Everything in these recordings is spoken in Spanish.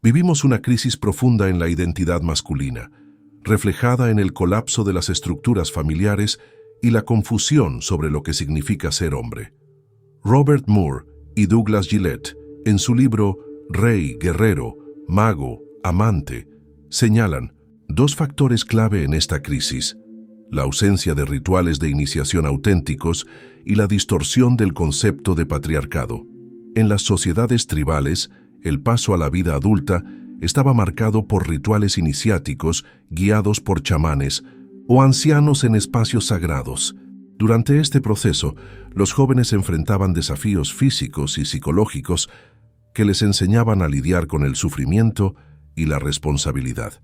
Vivimos una crisis profunda en la identidad masculina, reflejada en el colapso de las estructuras familiares y la confusión sobre lo que significa ser hombre. Robert Moore y Douglas Gillette, en su libro Rey, Guerrero, Mago, Amante, señalan dos factores clave en esta crisis: la ausencia de rituales de iniciación auténticos y la distorsión del concepto de patriarcado. En las sociedades tribales, el paso a la vida adulta estaba marcado por rituales iniciáticos guiados por chamanes o ancianos en espacios sagrados. Durante este proceso, los jóvenes enfrentaban desafíos físicos y psicológicos que les enseñaban a lidiar con el sufrimiento y la responsabilidad.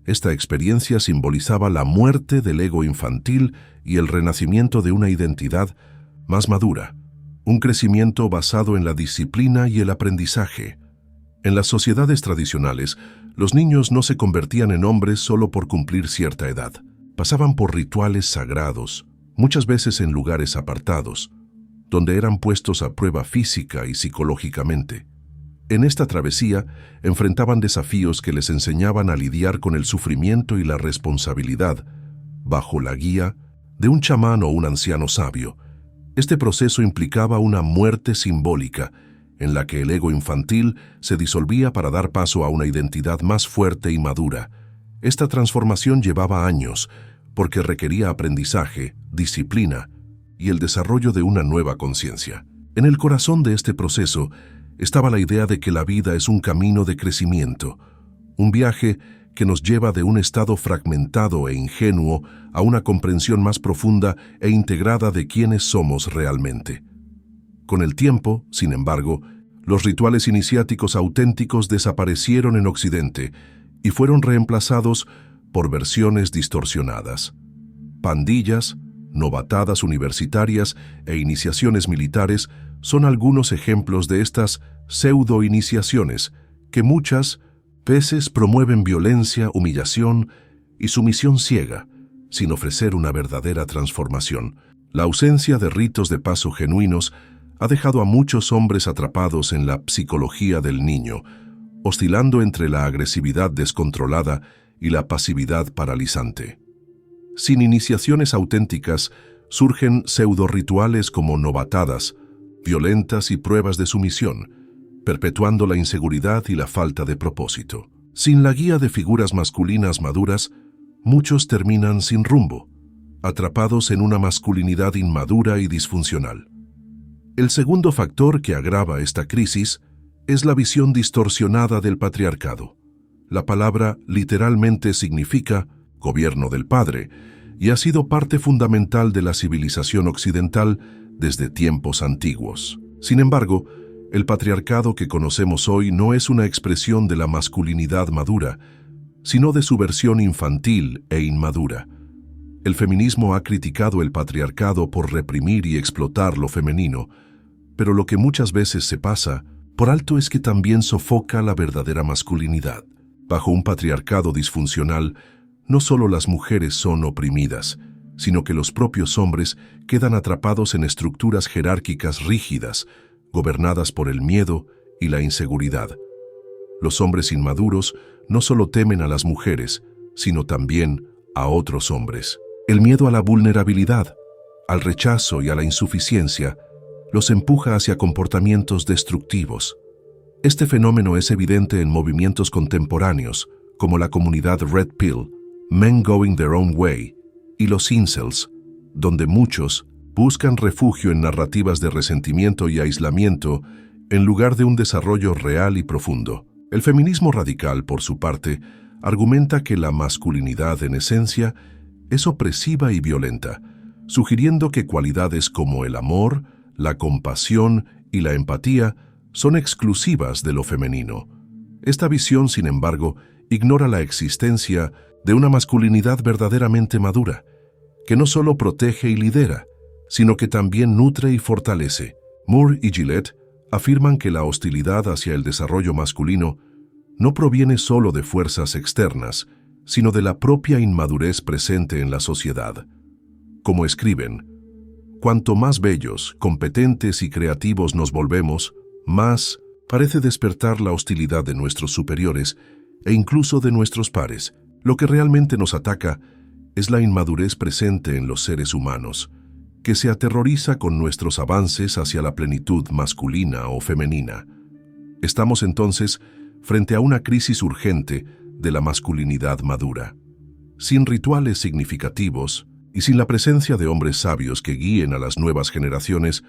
Esta experiencia simbolizaba la muerte del ego infantil y el renacimiento de una identidad más madura, un crecimiento basado en la disciplina y el aprendizaje. En las sociedades tradicionales, los niños no se convertían en hombres solo por cumplir cierta edad. Pasaban por rituales sagrados, muchas veces en lugares apartados, donde eran puestos a prueba física y psicológicamente. En esta travesía, enfrentaban desafíos que les enseñaban a lidiar con el sufrimiento y la responsabilidad, bajo la guía de un chamán o un anciano sabio. Este proceso implicaba una muerte simbólica, en la que el ego infantil se disolvía para dar paso a una identidad más fuerte y madura. Esta transformación llevaba años, porque requería aprendizaje, disciplina y el desarrollo de una nueva conciencia. En el corazón de este proceso estaba la idea de que la vida es un camino de crecimiento, un viaje que nos lleva de un estado fragmentado e ingenuo a una comprensión más profunda e integrada de quiénes somos realmente. Con el tiempo, sin embargo, los rituales iniciáticos auténticos desaparecieron en Occidente y fueron reemplazados por versiones distorsionadas. Pandillas, novatadas universitarias e iniciaciones militares son algunos ejemplos de estas pseudo-iniciaciones que muchas veces promueven violencia, humillación y sumisión ciega, sin ofrecer una verdadera transformación. La ausencia de ritos de paso genuinos ha dejado a muchos hombres atrapados en la psicología del niño, oscilando entre la agresividad descontrolada y la pasividad paralizante. Sin iniciaciones auténticas, surgen pseudo-rituales como novatadas, violentas y pruebas de sumisión, perpetuando la inseguridad y la falta de propósito. Sin la guía de figuras masculinas maduras, muchos terminan sin rumbo, atrapados en una masculinidad inmadura y disfuncional. El segundo factor que agrava esta crisis es la visión distorsionada del patriarcado. La palabra literalmente significa gobierno del padre y ha sido parte fundamental de la civilización occidental desde tiempos antiguos. Sin embargo, el patriarcado que conocemos hoy no es una expresión de la masculinidad madura, sino de su versión infantil e inmadura. El feminismo ha criticado el patriarcado por reprimir y explotar lo femenino, pero lo que muchas veces se pasa por alto es que también sofoca la verdadera masculinidad. Bajo un patriarcado disfuncional, no solo las mujeres son oprimidas, sino que los propios hombres quedan atrapados en estructuras jerárquicas rígidas, gobernadas por el miedo y la inseguridad. Los hombres inmaduros no solo temen a las mujeres, sino también a otros hombres. El miedo a la vulnerabilidad, al rechazo y a la insuficiencia los empuja hacia comportamientos destructivos. Este fenómeno es evidente en movimientos contemporáneos, como la comunidad Red Pill, Men Going Their Own Way y los incels, donde muchos buscan refugio en narrativas de resentimiento y aislamiento en lugar de un desarrollo real y profundo. El feminismo radical, por su parte, argumenta que la masculinidad en esencia es opresiva y violenta, sugiriendo que cualidades como el amor, la compasión y la empatía son exclusivas de lo femenino. Esta visión, sin embargo, ignora la existencia de una masculinidad verdaderamente madura, que no solo protege y lidera, sino que también nutre y fortalece. Moore y Gillette afirman que la hostilidad hacia el desarrollo masculino no proviene solo de fuerzas externas, sino de la propia inmadurez presente en la sociedad. Como escriben, cuanto más bellos, competentes y creativos nos volvemos, más parece despertar la hostilidad de nuestros superiores e incluso de nuestros pares. Lo que realmente nos ataca es la inmadurez presente en los seres humanos, que se aterroriza con nuestros avances hacia la plenitud masculina o femenina. Estamos entonces frente a una crisis urgente de la masculinidad madura. Sin rituales significativos y sin la presencia de hombres sabios que guíen a las nuevas generaciones,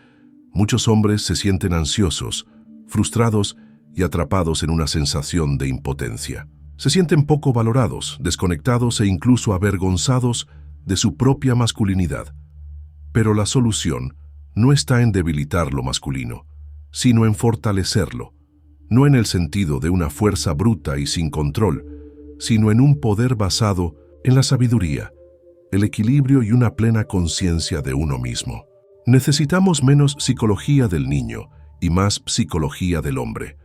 muchos hombres se sienten ansiosos, frustrados y atrapados en una sensación de impotencia. Se sienten poco valorados, desconectados e incluso avergonzados de su propia masculinidad. Pero la solución no está en debilitar lo masculino, sino en fortalecerlo, no en el sentido de una fuerza bruta y sin control, sino en un poder basado en la sabiduría, el equilibrio y una plena conciencia de uno mismo. Necesitamos menos psicología del niño y más psicología del hombre.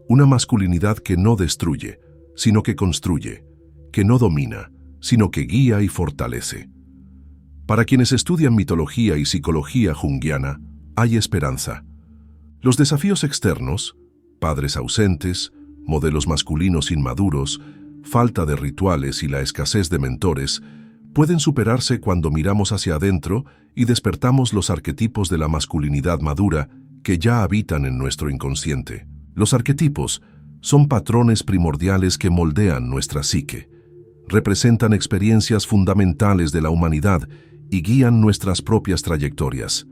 Una masculinidad que no destruye, sino que construye, que no domina, sino que guía y fortalece. Para quienes estudian mitología y psicología junguiana, hay esperanza. Los desafíos externos, padres ausentes, modelos masculinos inmaduros, falta de rituales y la escasez de mentores, pueden superarse cuando miramos hacia adentro y despertamos los arquetipos de la masculinidad madura que ya habitan en nuestro inconsciente. Los arquetipos son patrones primordiales que moldean nuestra psique, representan experiencias fundamentales de la humanidad y guían nuestras propias trayectorias.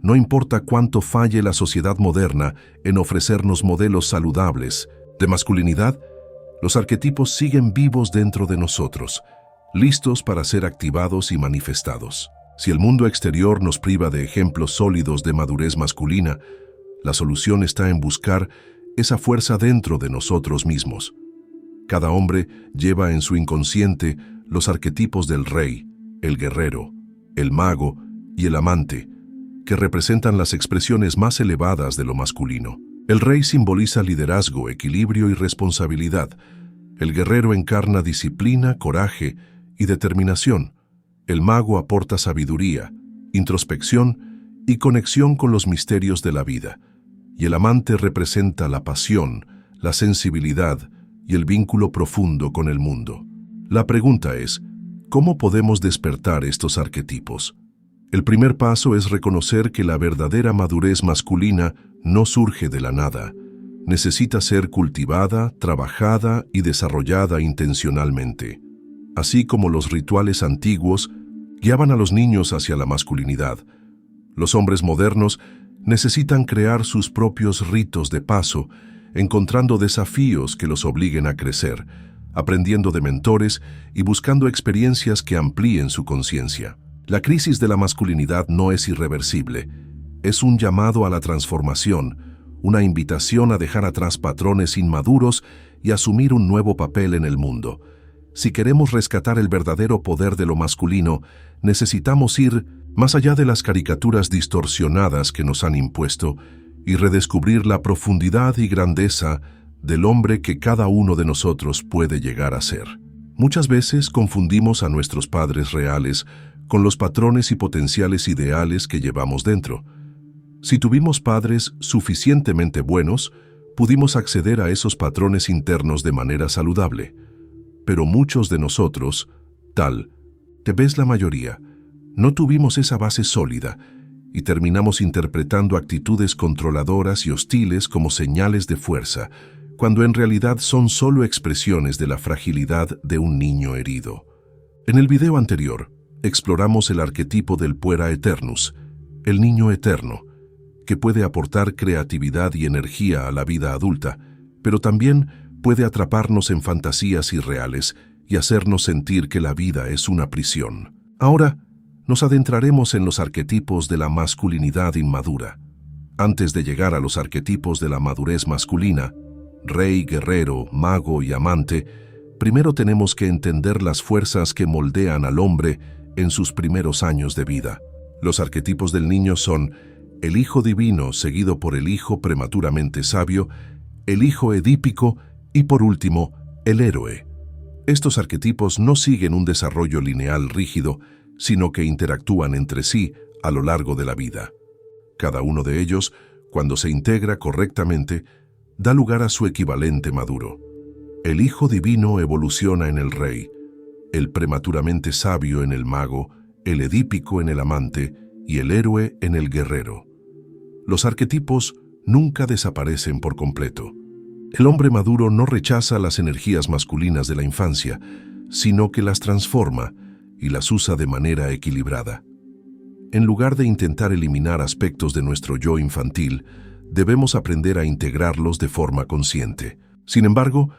No importa cuánto falle la sociedad moderna en ofrecernos modelos saludables de masculinidad, los arquetipos siguen vivos dentro de nosotros, listos para ser activados y manifestados. Si el mundo exterior nos priva de ejemplos sólidos de madurez masculina, la solución está en buscar esa fuerza dentro de nosotros mismos. Cada hombre lleva en su inconsciente los arquetipos del rey, el guerrero, el mago y el amante, que representan las expresiones más elevadas de lo masculino. El rey simboliza liderazgo, equilibrio y responsabilidad. El guerrero encarna disciplina, coraje y determinación. El mago aporta sabiduría, introspección y conexión con los misterios de la vida. Y el amante representa la pasión, la sensibilidad y el vínculo profundo con el mundo. La pregunta es, ¿cómo podemos despertar estos arquetipos? El primer paso es reconocer que la verdadera madurez masculina no surge de la nada. Necesita ser cultivada, trabajada y desarrollada intencionalmente. Así como los rituales antiguos guiaban a los niños hacia la masculinidad, los hombres modernos necesitan crear sus propios ritos de paso, encontrando desafíos que los obliguen a crecer, aprendiendo de mentores y buscando experiencias que amplíen su conciencia. La crisis de la masculinidad no es irreversible. Es un llamado a la transformación, una invitación a dejar atrás patrones inmaduros y asumir un nuevo papel en el mundo. Si queremos rescatar el verdadero poder de lo masculino, necesitamos ir más allá de las caricaturas distorsionadas que nos han impuesto y redescubrir la profundidad y grandeza del hombre que cada uno de nosotros puede llegar a ser. Muchas veces confundimos a nuestros padres reales con los patrones y potenciales ideales que llevamos dentro. Si tuvimos padres suficientemente buenos, pudimos acceder a esos patrones internos de manera saludable. Pero muchos de nosotros, tal vez la mayoría, no tuvimos esa base sólida y terminamos interpretando actitudes controladoras y hostiles como señales de fuerza, cuando en realidad son solo expresiones de la fragilidad de un niño herido. En el video anterior, exploramos el arquetipo del puera eternus, el niño eterno, que puede aportar creatividad y energía a la vida adulta, pero también puede atraparnos en fantasías irreales y hacernos sentir que la vida es una prisión. Ahora, nos adentraremos en los arquetipos de la masculinidad inmadura. Antes de llegar a los arquetipos de la madurez masculina, rey, guerrero, mago y amante, primero tenemos que entender las fuerzas que moldean al hombre en sus primeros años de vida. Los arquetipos del niño son el hijo divino seguido por el hijo prematuramente sabio, el hijo edípico y por último, el héroe. Estos arquetipos no siguen un desarrollo lineal rígido, sino que interactúan entre sí a lo largo de la vida. Cada uno de ellos, cuando se integra correctamente, da lugar a su equivalente maduro. El hijo divino evoluciona en el rey, el prematuramente sabio en el mago, el edípico en el amante y el héroe en el guerrero. Los arquetipos nunca desaparecen por completo. El hombre maduro no rechaza las energías masculinas de la infancia, sino que las transforma y las usa de manera equilibrada. En lugar de intentar eliminar aspectos de nuestro yo infantil, debemos aprender a integrarlos de forma consciente. Sin embargo,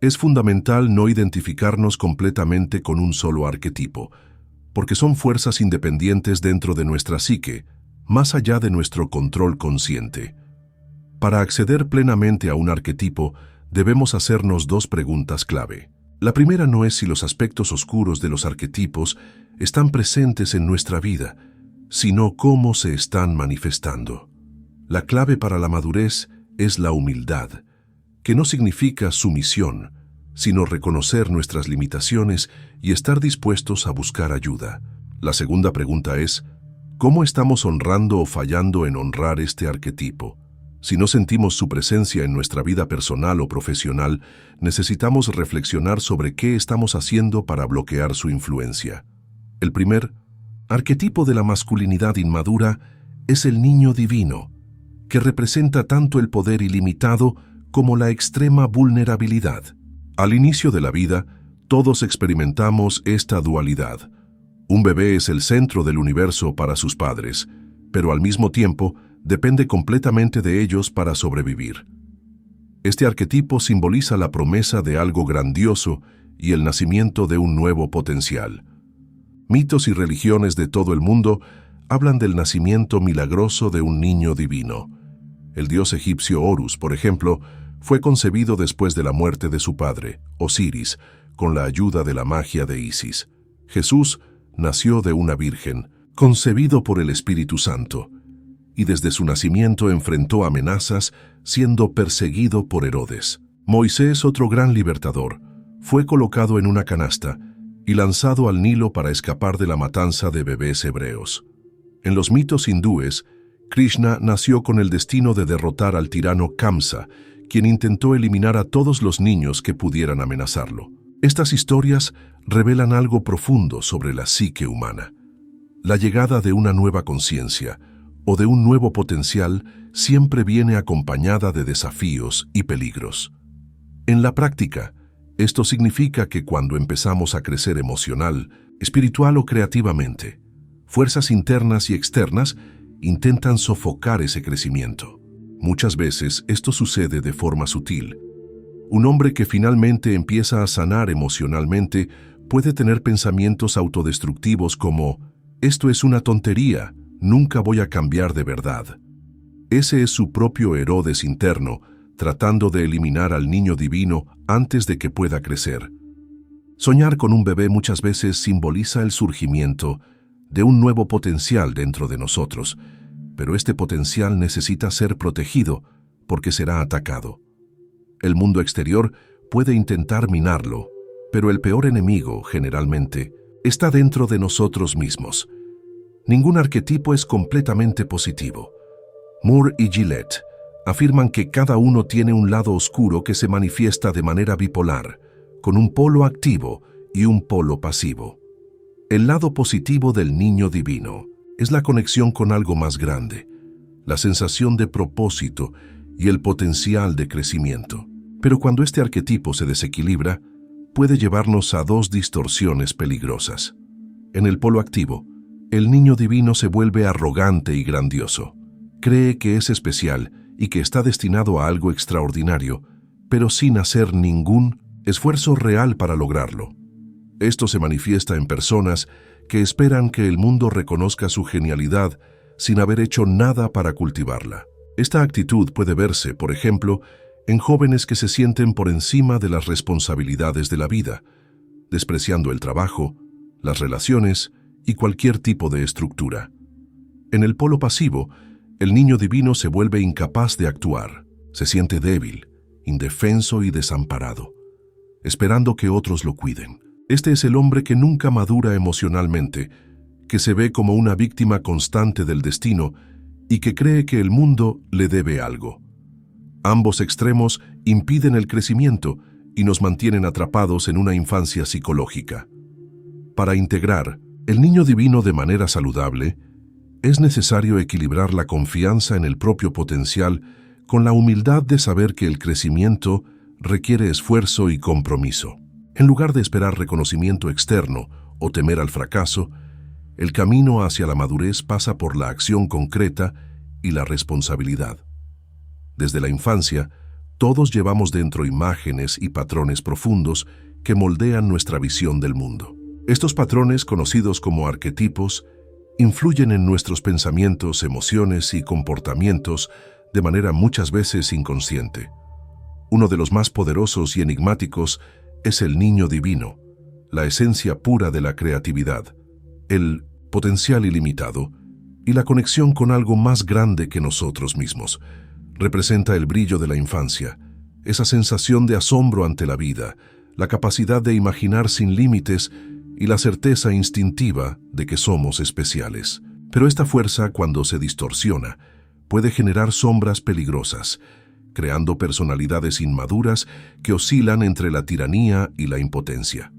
es fundamental no identificarnos completamente con un solo arquetipo, porque son fuerzas independientes dentro de nuestra psique, más allá de nuestro control consciente. Para acceder plenamente a un arquetipo, debemos hacernos dos preguntas clave. La primera no es si los aspectos oscuros de los arquetipos están presentes en nuestra vida, sino cómo se están manifestando. La clave para la madurez es la humildad, que no significa sumisión, sino reconocer nuestras limitaciones y estar dispuestos a buscar ayuda. La segunda pregunta es, ¿cómo estamos honrando o fallando en honrar este arquetipo? Si no sentimos su presencia en nuestra vida personal o profesional, necesitamos reflexionar sobre qué estamos haciendo para bloquear su influencia. El primer arquetipo de la masculinidad inmadura es el niño divino, que representa tanto el poder ilimitado como la extrema vulnerabilidad. Al inicio de la vida, todos experimentamos esta dualidad. Un bebé es el centro del universo para sus padres, pero al mismo tiempo depende completamente de ellos para sobrevivir. Este arquetipo simboliza la promesa de algo grandioso y el nacimiento de un nuevo potencial. Mitos y religiones de todo el mundo hablan del nacimiento milagroso de un niño divino. El dios egipcio Horus, por ejemplo, fue concebido después de la muerte de su padre, Osiris, con la ayuda de la magia de Isis. Jesús nació de una virgen, concebido por el Espíritu Santo, y desde su nacimiento enfrentó amenazas, siendo perseguido por Herodes. Moisés, otro gran libertador, fue colocado en una canasta y lanzado al Nilo para escapar de la matanza de bebés hebreos. En los mitos hindúes, Krishna nació con el destino de derrotar al tirano Kamsa, quien intentó eliminar a todos los niños que pudieran amenazarlo. Estas historias revelan algo profundo sobre la psique humana. La llegada de una nueva conciencia o de un nuevo potencial siempre viene acompañada de desafíos y peligros. En la práctica, esto significa que cuando empezamos a crecer emocional, espiritual o creativamente, fuerzas internas y externas intentan sofocar ese crecimiento. Muchas veces esto sucede de forma sutil. Un hombre que finalmente empieza a sanar emocionalmente puede tener pensamientos autodestructivos como «esto es una tontería, nunca voy a cambiar de verdad». Ese es su propio Herodes interno, tratando de eliminar al niño divino antes de que pueda crecer. Soñar con un bebé muchas veces simboliza el surgimiento de un nuevo potencial dentro de nosotros, pero este potencial necesita ser protegido porque será atacado. El mundo exterior puede intentar minarlo, pero el peor enemigo, generalmente, está dentro de nosotros mismos. Ningún arquetipo es completamente positivo. Moore y Gillette afirman que cada uno tiene un lado oscuro que se manifiesta de manera bipolar, con un polo activo y un polo pasivo. El lado positivo del niño divino es la conexión con algo más grande, la sensación de propósito y el potencial de crecimiento. Pero cuando este arquetipo se desequilibra, puede llevarnos a dos distorsiones peligrosas. En el polo activo, el niño divino se vuelve arrogante y grandioso. Cree que es especial y que está destinado a algo extraordinario, pero sin hacer ningún esfuerzo real para lograrlo. Esto se manifiesta en personas que esperan que el mundo reconozca su genialidad sin haber hecho nada para cultivarla. Esta actitud puede verse, por ejemplo, en jóvenes que se sienten por encima de las responsabilidades de la vida, despreciando el trabajo, las relaciones y cualquier tipo de estructura. En el polo pasivo, el niño divino se vuelve incapaz de actuar, se siente débil, indefenso y desamparado, esperando que otros lo cuiden. Este es el hombre que nunca madura emocionalmente, que se ve como una víctima constante del destino y que cree que el mundo le debe algo. Ambos extremos impiden el crecimiento y nos mantienen atrapados en una infancia psicológica. Para integrar el niño divino de manera saludable, es necesario equilibrar la confianza en el propio potencial con la humildad de saber que el crecimiento requiere esfuerzo y compromiso. En lugar de esperar reconocimiento externo o temer al fracaso, el camino hacia la madurez pasa por la acción concreta y la responsabilidad. Desde la infancia, todos llevamos dentro imágenes y patrones profundos que moldean nuestra visión del mundo. Estos patrones, conocidos como arquetipos, influyen en nuestros pensamientos, emociones y comportamientos de manera muchas veces inconsciente. Uno de los más poderosos y enigmáticos es el niño divino, la esencia pura de la creatividad, el potencial ilimitado y la conexión con algo más grande que nosotros mismos. Representa el brillo de la infancia, esa sensación de asombro ante la vida, la capacidad de imaginar sin límites y la certeza instintiva de que somos especiales. Pero esta fuerza, cuando se distorsiona, puede generar sombras peligrosas, creando personalidades inmaduras que oscilan entre la tiranía y la impotencia.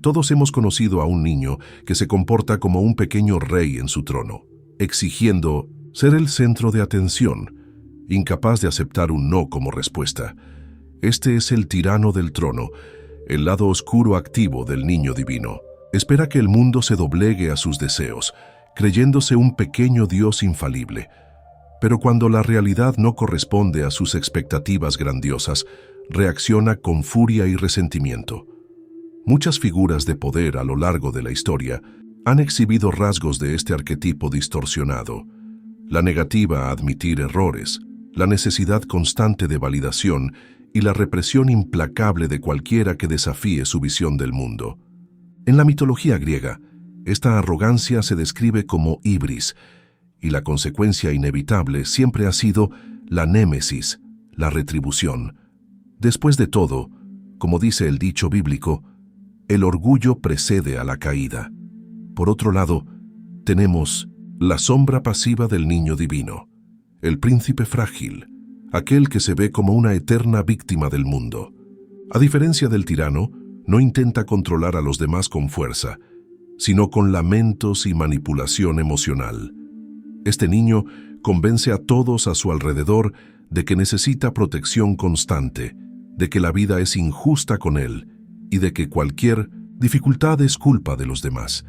Todos hemos conocido a un niño que se comporta como un pequeño rey en su trono, exigiendo ser el centro de atención, incapaz de aceptar un no como respuesta. Este es el tirano del trono, el lado oscuro activo del niño divino. Espera que el mundo se doblegue a sus deseos, creyéndose un pequeño Dios infalible. Pero cuando la realidad no corresponde a sus expectativas grandiosas, reacciona con furia y resentimiento. Muchas figuras de poder a lo largo de la historia han exhibido rasgos de este arquetipo distorsionado: la negativa a admitir errores, la necesidad constante de validación y la represión implacable de cualquiera que desafíe su visión del mundo. En la mitología griega, esta arrogancia se describe como ibris, y la consecuencia inevitable siempre ha sido la némesis, la retribución. Después de todo, como dice el dicho bíblico, el orgullo precede a la caída. Por otro lado, tenemos la sombra pasiva del niño divino, el príncipe frágil, aquel que se ve como una eterna víctima del mundo. A diferencia del tirano, no intenta controlar a los demás con fuerza, sino con lamentos y manipulación emocional. Este niño convence a todos a su alrededor de que necesita protección constante, de que la vida es injusta con él y de que cualquier dificultad es culpa de los demás.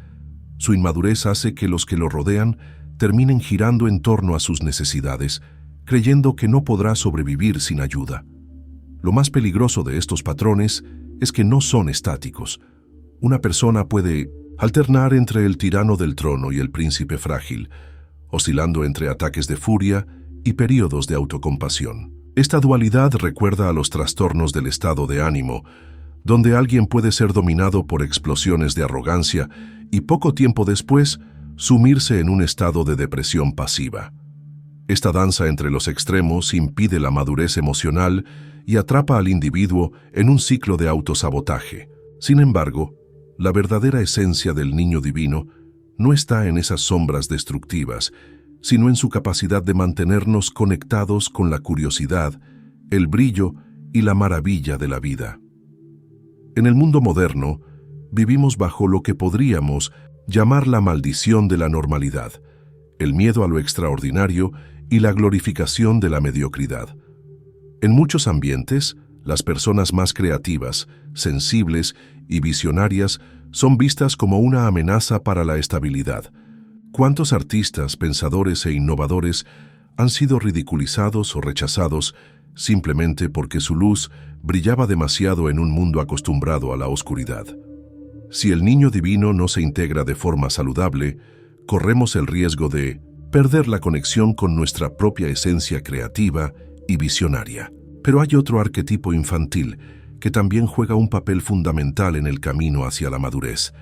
Su inmadurez hace que los que lo rodean terminen girando en torno a sus necesidades, creyendo que no podrá sobrevivir sin ayuda. Lo más peligroso de estos patrones es que no son estáticos. Una persona puede alternar entre el tirano del trono y el príncipe frágil, oscilando entre ataques de furia y períodos de autocompasión. Esta dualidad recuerda a los trastornos del estado de ánimo, donde alguien puede ser dominado por explosiones de arrogancia y poco tiempo después sumirse en un estado de depresión pasiva. Esta danza entre los extremos impide la madurez emocional y atrapa al individuo en un ciclo de autosabotaje. Sin embargo, la verdadera esencia del niño divino no está en esas sombras destructivas, sino en su capacidad de mantenernos conectados con la curiosidad, el brillo y la maravilla de la vida. En el mundo moderno, vivimos bajo lo que podríamos llamar la maldición de la normalidad, el miedo a lo extraordinario y la glorificación de la mediocridad. En muchos ambientes, las personas más creativas, sensibles y visionarias son vistas como una amenaza para la estabilidad. ¿Cuántos artistas, pensadores e innovadores han sido ridiculizados o rechazados simplemente porque su luz brillaba demasiado en un mundo acostumbrado a la oscuridad? Si el niño divino no se integra de forma saludable, corremos el riesgo de perder la conexión con nuestra propia esencia creativa y visionaria. Pero hay otro arquetipo infantil que también juega un papel fundamental en el camino hacia la madurez: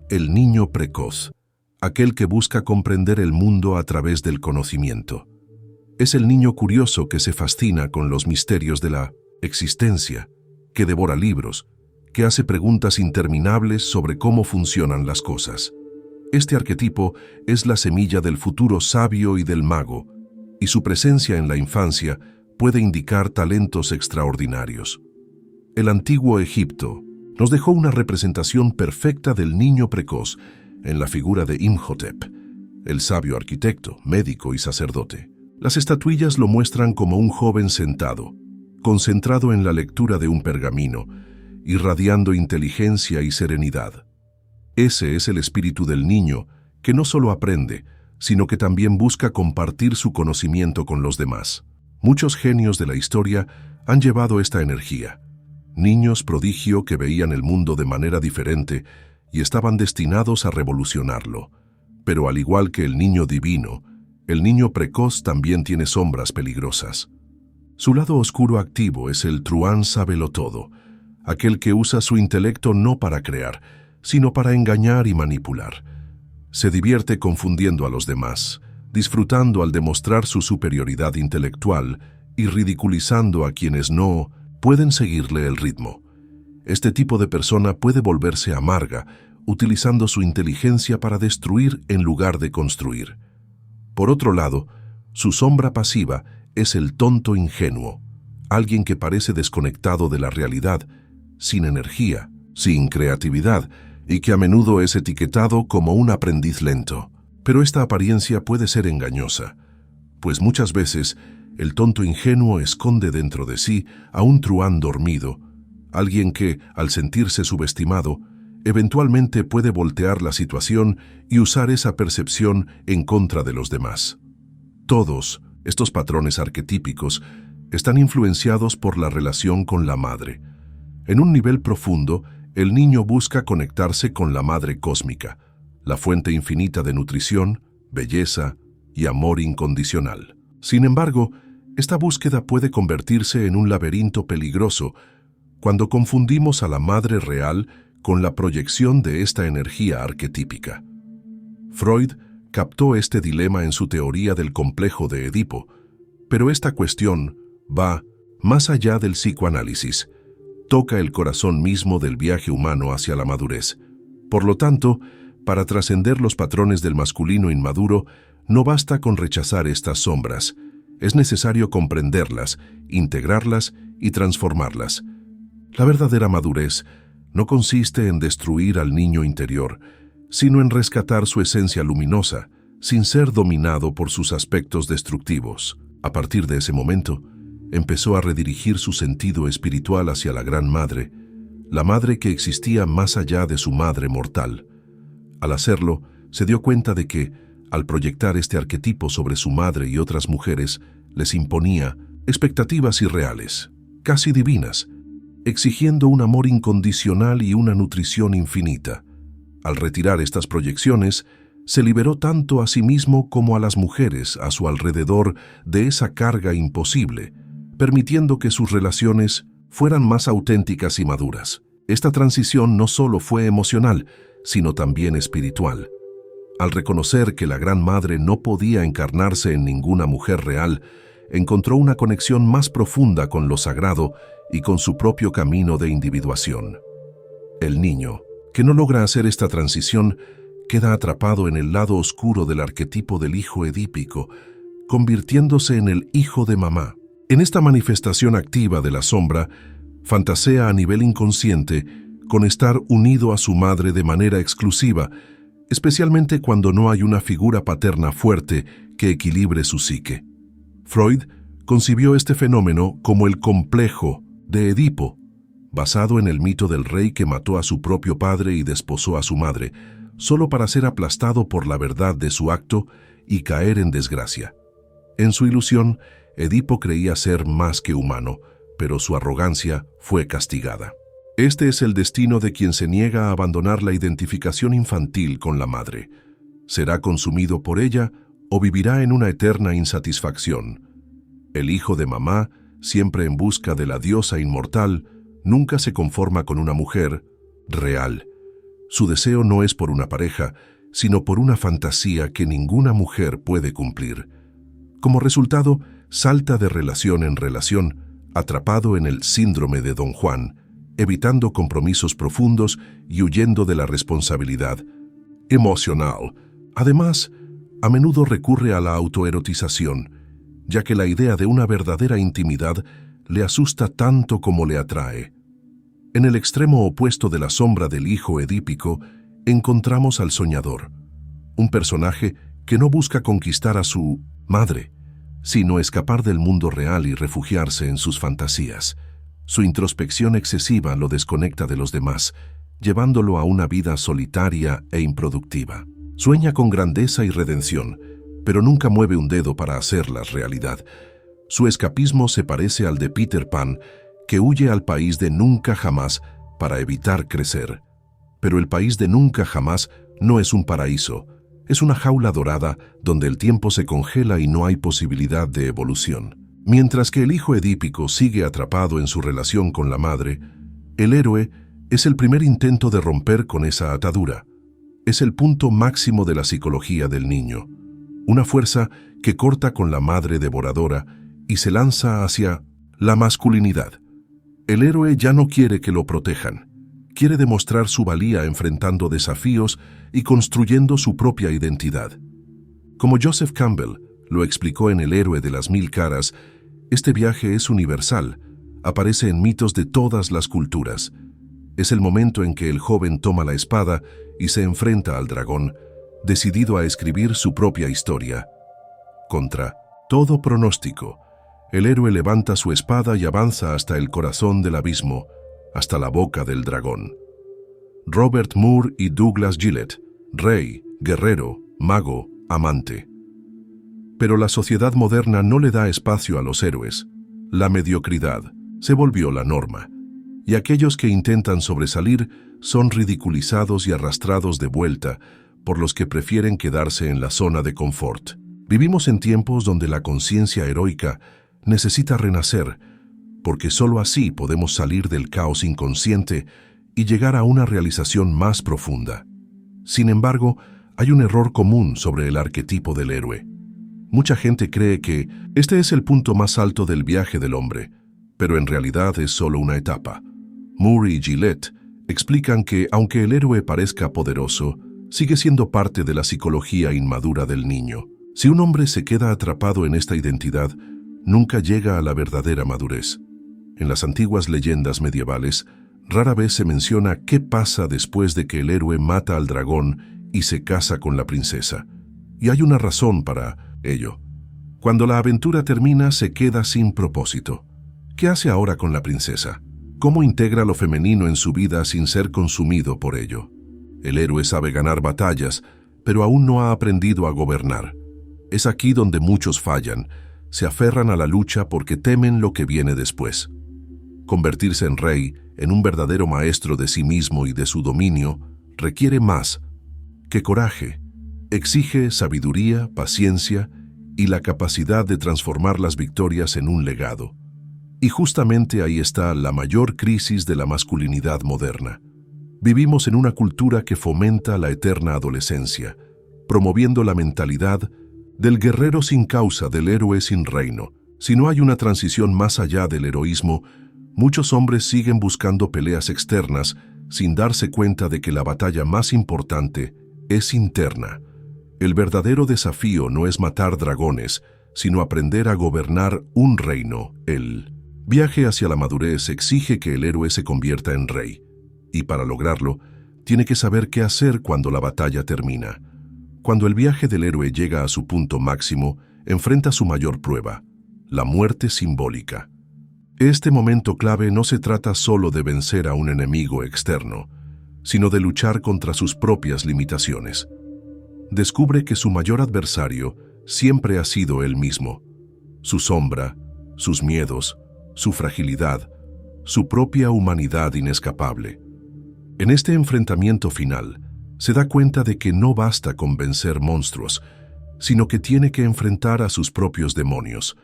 el niño precoz, aquel que busca comprender el mundo a través del conocimiento. Es el niño curioso que se fascina con los misterios de la existencia, que devora libros, que hace preguntas interminables sobre cómo funcionan las cosas. Este arquetipo es la semilla del futuro sabio y del mago, y su presencia en la infancia puede indicar talentos extraordinarios. El antiguo Egipto nos dejó una representación perfecta del niño precoz en la figura de Imhotep, el sabio arquitecto, médico y sacerdote. Las estatuillas lo muestran como un joven sentado, concentrado en la lectura de un pergamino, irradiando inteligencia y serenidad. Ese es el espíritu del niño, que no solo aprende, sino que también busca compartir su conocimiento con los demás. Muchos genios de la historia han llevado esta energía. Niños prodigio que veían el mundo de manera diferente y estaban destinados a revolucionarlo. Pero al igual que el niño divino, el niño precoz también tiene sombras peligrosas. Su lado oscuro activo es el truán sabelotodo, aquel que usa su intelecto no para crear, sino para engañar y manipular. Se divierte confundiendo a los demás, disfrutando al demostrar su superioridad intelectual y ridiculizando a quienes no pueden seguirle el ritmo. Este tipo de persona puede volverse amarga, utilizando su inteligencia para destruir en lugar de construir. Por otro lado, su sombra pasiva es el tonto ingenuo, alguien que parece desconectado de la realidad, sin energía, sin creatividad, y que a menudo es etiquetado como un aprendiz lento. Pero esta apariencia puede ser engañosa, pues muchas veces el tonto ingenuo esconde dentro de sí a un truán dormido, alguien que, al sentirse subestimado, eventualmente puede voltear la situación y usar esa percepción en contra de los demás. Todos estos patrones arquetípicos están influenciados por la relación con la madre. En un nivel profundo, el niño busca conectarse con la madre cósmica, la fuente infinita de nutrición, belleza y amor incondicional. Sin embargo, esta búsqueda puede convertirse en un laberinto peligroso cuando confundimos a la madre real con la proyección de esta energía arquetípica. Freud captó este dilema en su teoría del complejo de Edipo, pero esta cuestión va más allá del psicoanálisis, toca el corazón mismo del viaje humano hacia la madurez. Por lo tanto, para trascender los patrones del masculino inmaduro, no basta con rechazar estas sombras, es necesario comprenderlas, integrarlas y transformarlas. La verdadera madurez no consiste en destruir al niño interior, sino en rescatar su esencia luminosa, sin ser dominado por sus aspectos destructivos. A partir de ese momento, empezó a redirigir su sentido espiritual hacia la Gran Madre, la madre que existía más allá de su madre mortal. Al hacerlo, se dio cuenta de que, al proyectar este arquetipo sobre su madre y otras mujeres, les imponía expectativas irreales, casi divinas, exigiendo un amor incondicional y una nutrición infinita. Al retirar estas proyecciones, se liberó tanto a sí mismo como a las mujeres a su alrededor de esa carga imposible, permitiendo que sus relaciones fueran más auténticas y maduras. Esta transición no solo fue emocional, sino también espiritual. Al reconocer que la Gran Madre no podía encarnarse en ninguna mujer real, encontró una conexión más profunda con lo sagrado y con su propio camino de individuación. El niño, que no logra hacer esta transición, queda atrapado en el lado oscuro del arquetipo del hijo edípico, convirtiéndose en el hijo de mamá. En esta manifestación activa de la sombra, fantasea a nivel inconsciente con estar unido a su madre de manera exclusiva, especialmente cuando no hay una figura paterna fuerte que equilibre su psique. Freud concibió este fenómeno como el complejo de Edipo, basado en el mito del rey que mató a su propio padre y desposó a su madre, solo para ser aplastado por la verdad de su acto y caer en desgracia. En su ilusión, Edipo creía ser más que humano, pero su arrogancia fue castigada. Este es el destino de quien se niega a abandonar la identificación infantil con la madre. Será consumido por ella o vivirá en una eterna insatisfacción. El hijo de mamá, siempre en busca de la diosa inmortal, nunca se conforma con una mujer real. Su deseo no es por una pareja, sino por una fantasía que ninguna mujer puede cumplir. Como resultado, salta de relación en relación, atrapado en el síndrome de Don Juan, evitando compromisos profundos y huyendo de la responsabilidad emocional. Además, a menudo recurre a la autoerotización, ya que la idea de una verdadera intimidad le asusta tanto como le atrae. En el extremo opuesto de la sombra del hijo edípico, encontramos al soñador, un personaje que no busca conquistar a su madre, sino escapar del mundo real y refugiarse en sus fantasías. Su introspección excesiva lo desconecta de los demás, llevándolo a una vida solitaria e improductiva. Sueña con grandeza y redención, pero nunca mueve un dedo para hacerlas realidad. Su escapismo se parece al de Peter Pan, que huye al país de nunca jamás para evitar crecer. Pero el país de nunca jamás no es un paraíso, es una jaula dorada donde el tiempo se congela y no hay posibilidad de evolución. Mientras que el hijo edípico sigue atrapado en su relación con la madre, el héroe es el primer intento de romper con esa atadura. Es el punto máximo de la psicología del niño, una fuerza que corta con la madre devoradora y se lanza hacia la masculinidad. El héroe ya no quiere que lo protejan, quiere demostrar su valía enfrentando desafíos y construyendo su propia identidad. Como Joseph Campbell lo explicó en El héroe de las mil caras, este viaje es universal, aparece en mitos de todas las culturas. Es el momento en que el joven toma la espada y se enfrenta al dragón, decidido a escribir su propia historia. Contra todo pronóstico, el héroe levanta su espada y avanza hasta el corazón del abismo, hasta la boca del dragón. Robert Moore y Douglas Gillette, rey, guerrero, mago, amante. Pero la sociedad moderna no le da espacio a los héroes. La mediocridad se volvió la norma, y aquellos que intentan sobresalir son ridiculizados y arrastrados de vuelta por los que prefieren quedarse en la zona de confort. Vivimos en tiempos donde la conciencia heroica necesita renacer, porque sólo así podemos salir del caos inconsciente y llegar a una realización más profunda. Sin embargo, hay un error común sobre el arquetipo del héroe. Mucha gente cree que este es el punto más alto del viaje del hombre, pero en realidad es solo una etapa. Moore y Gillette explican que, aunque el héroe parezca poderoso, sigue siendo parte de la psicología inmadura del niño. Si un hombre se queda atrapado en esta identidad, nunca llega a la verdadera madurez. En las antiguas leyendas medievales, rara vez se menciona qué pasa después de que el héroe mata al dragón y se casa con la princesa. Y hay una razón para ello. Cuando la aventura termina, se queda sin propósito. ¿Qué hace ahora con la princesa? ¿Cómo integra lo femenino en su vida sin ser consumido por ello? El héroe sabe ganar batallas, pero aún no ha aprendido a gobernar. Es aquí donde muchos fallan. Se aferran a la lucha porque temen lo que viene después. Convertirse en rey, en un verdadero maestro de sí mismo y de su dominio, requiere más que coraje. Exige sabiduría, paciencia y la capacidad de transformar las victorias en un legado. Y justamente ahí está la mayor crisis de la masculinidad moderna. Vivimos en una cultura que fomenta la eterna adolescencia, promoviendo la mentalidad del guerrero sin causa, del héroe sin reino. Si no hay una transición más allá del heroísmo, muchos hombres siguen buscando peleas externas sin darse cuenta de que la batalla más importante es interna. El verdadero desafío no es matar dragones, sino aprender a gobernar un reino. El viaje hacia la madurez exige que el héroe se convierta en rey, y para lograrlo, tiene que saber qué hacer cuando la batalla termina. Cuando el viaje del héroe llega a su punto máximo, enfrenta su mayor prueba, la muerte simbólica. Este momento clave no se trata solo de vencer a un enemigo externo, sino de luchar contra sus propias limitaciones. Descubre que su mayor adversario siempre ha sido él mismo, su sombra, sus miedos, su fragilidad, su propia humanidad inescapable. En este enfrentamiento final, se da cuenta de que no basta con vencer monstruos, sino que tiene que enfrentar a sus propios demonios.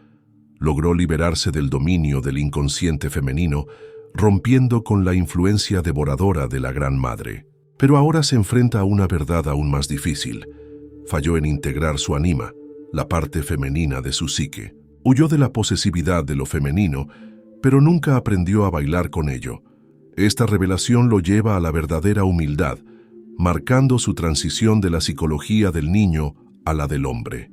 Logró liberarse del dominio del inconsciente femenino, rompiendo con la influencia devoradora de la Gran Madre. Pero ahora se enfrenta a una verdad aún más difícil. Falló en integrar su anima, la parte femenina de su psique. Huyó de la posesividad de lo femenino, pero nunca aprendió a bailar con ello. Esta revelación lo lleva a la verdadera humildad, marcando su transición de la psicología del niño a la del hombre.